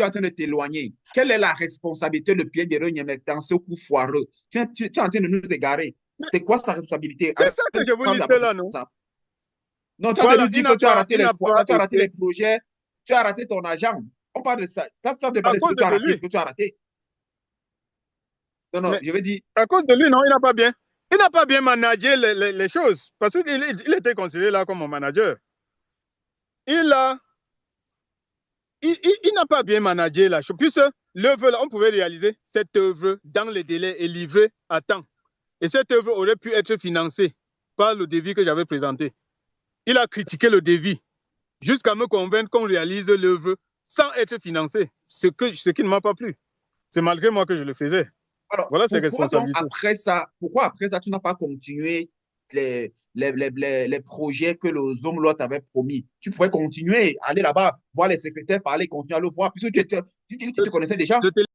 train de t'éloigner. Quelle est la responsabilité de Pierre Biré Niamey dans ce coup foireux? Tu es en train de nous égarer. C'est quoi sa responsabilité? C'est ça que je vous listais là, non? Non, tu as de Voilà, nous dire que il n'a pas tu as raté été, les projets, tu as raté ton agent. On parle de ça. Parce que tu as à demandé ce que cause tu as de raté, ce lui. que tu as raté. Non, non, Mais je veux dire, à cause de lui, non, il n'a pas bien. Il n'a pas bien managé les choses. Parce qu'il était considéré là comme mon manager. Il a, il n'a pas bien managé la chose. Puisque l'œuvre, on pouvait réaliser cette œuvre dans les délais et livrer à temps. Et cette œuvre aurait pu être financée par le devis que j'avais présenté. Il a critiqué le devis jusqu'à me convaincre qu'on réalise l'œuvre sans être financé, ce qui ne m'a pas plu. C'est malgré moi que je le faisais. Alors, Voilà ses pourquoi donc responsabilités. pourquoi après ça, tu n'as pas continué les projets que le Zomlot avait promis? Tu pouvais continuer, aller là-bas, voir les secrétaires, parler, continuer à le voir, puisque tu te connaissais déjà. Je te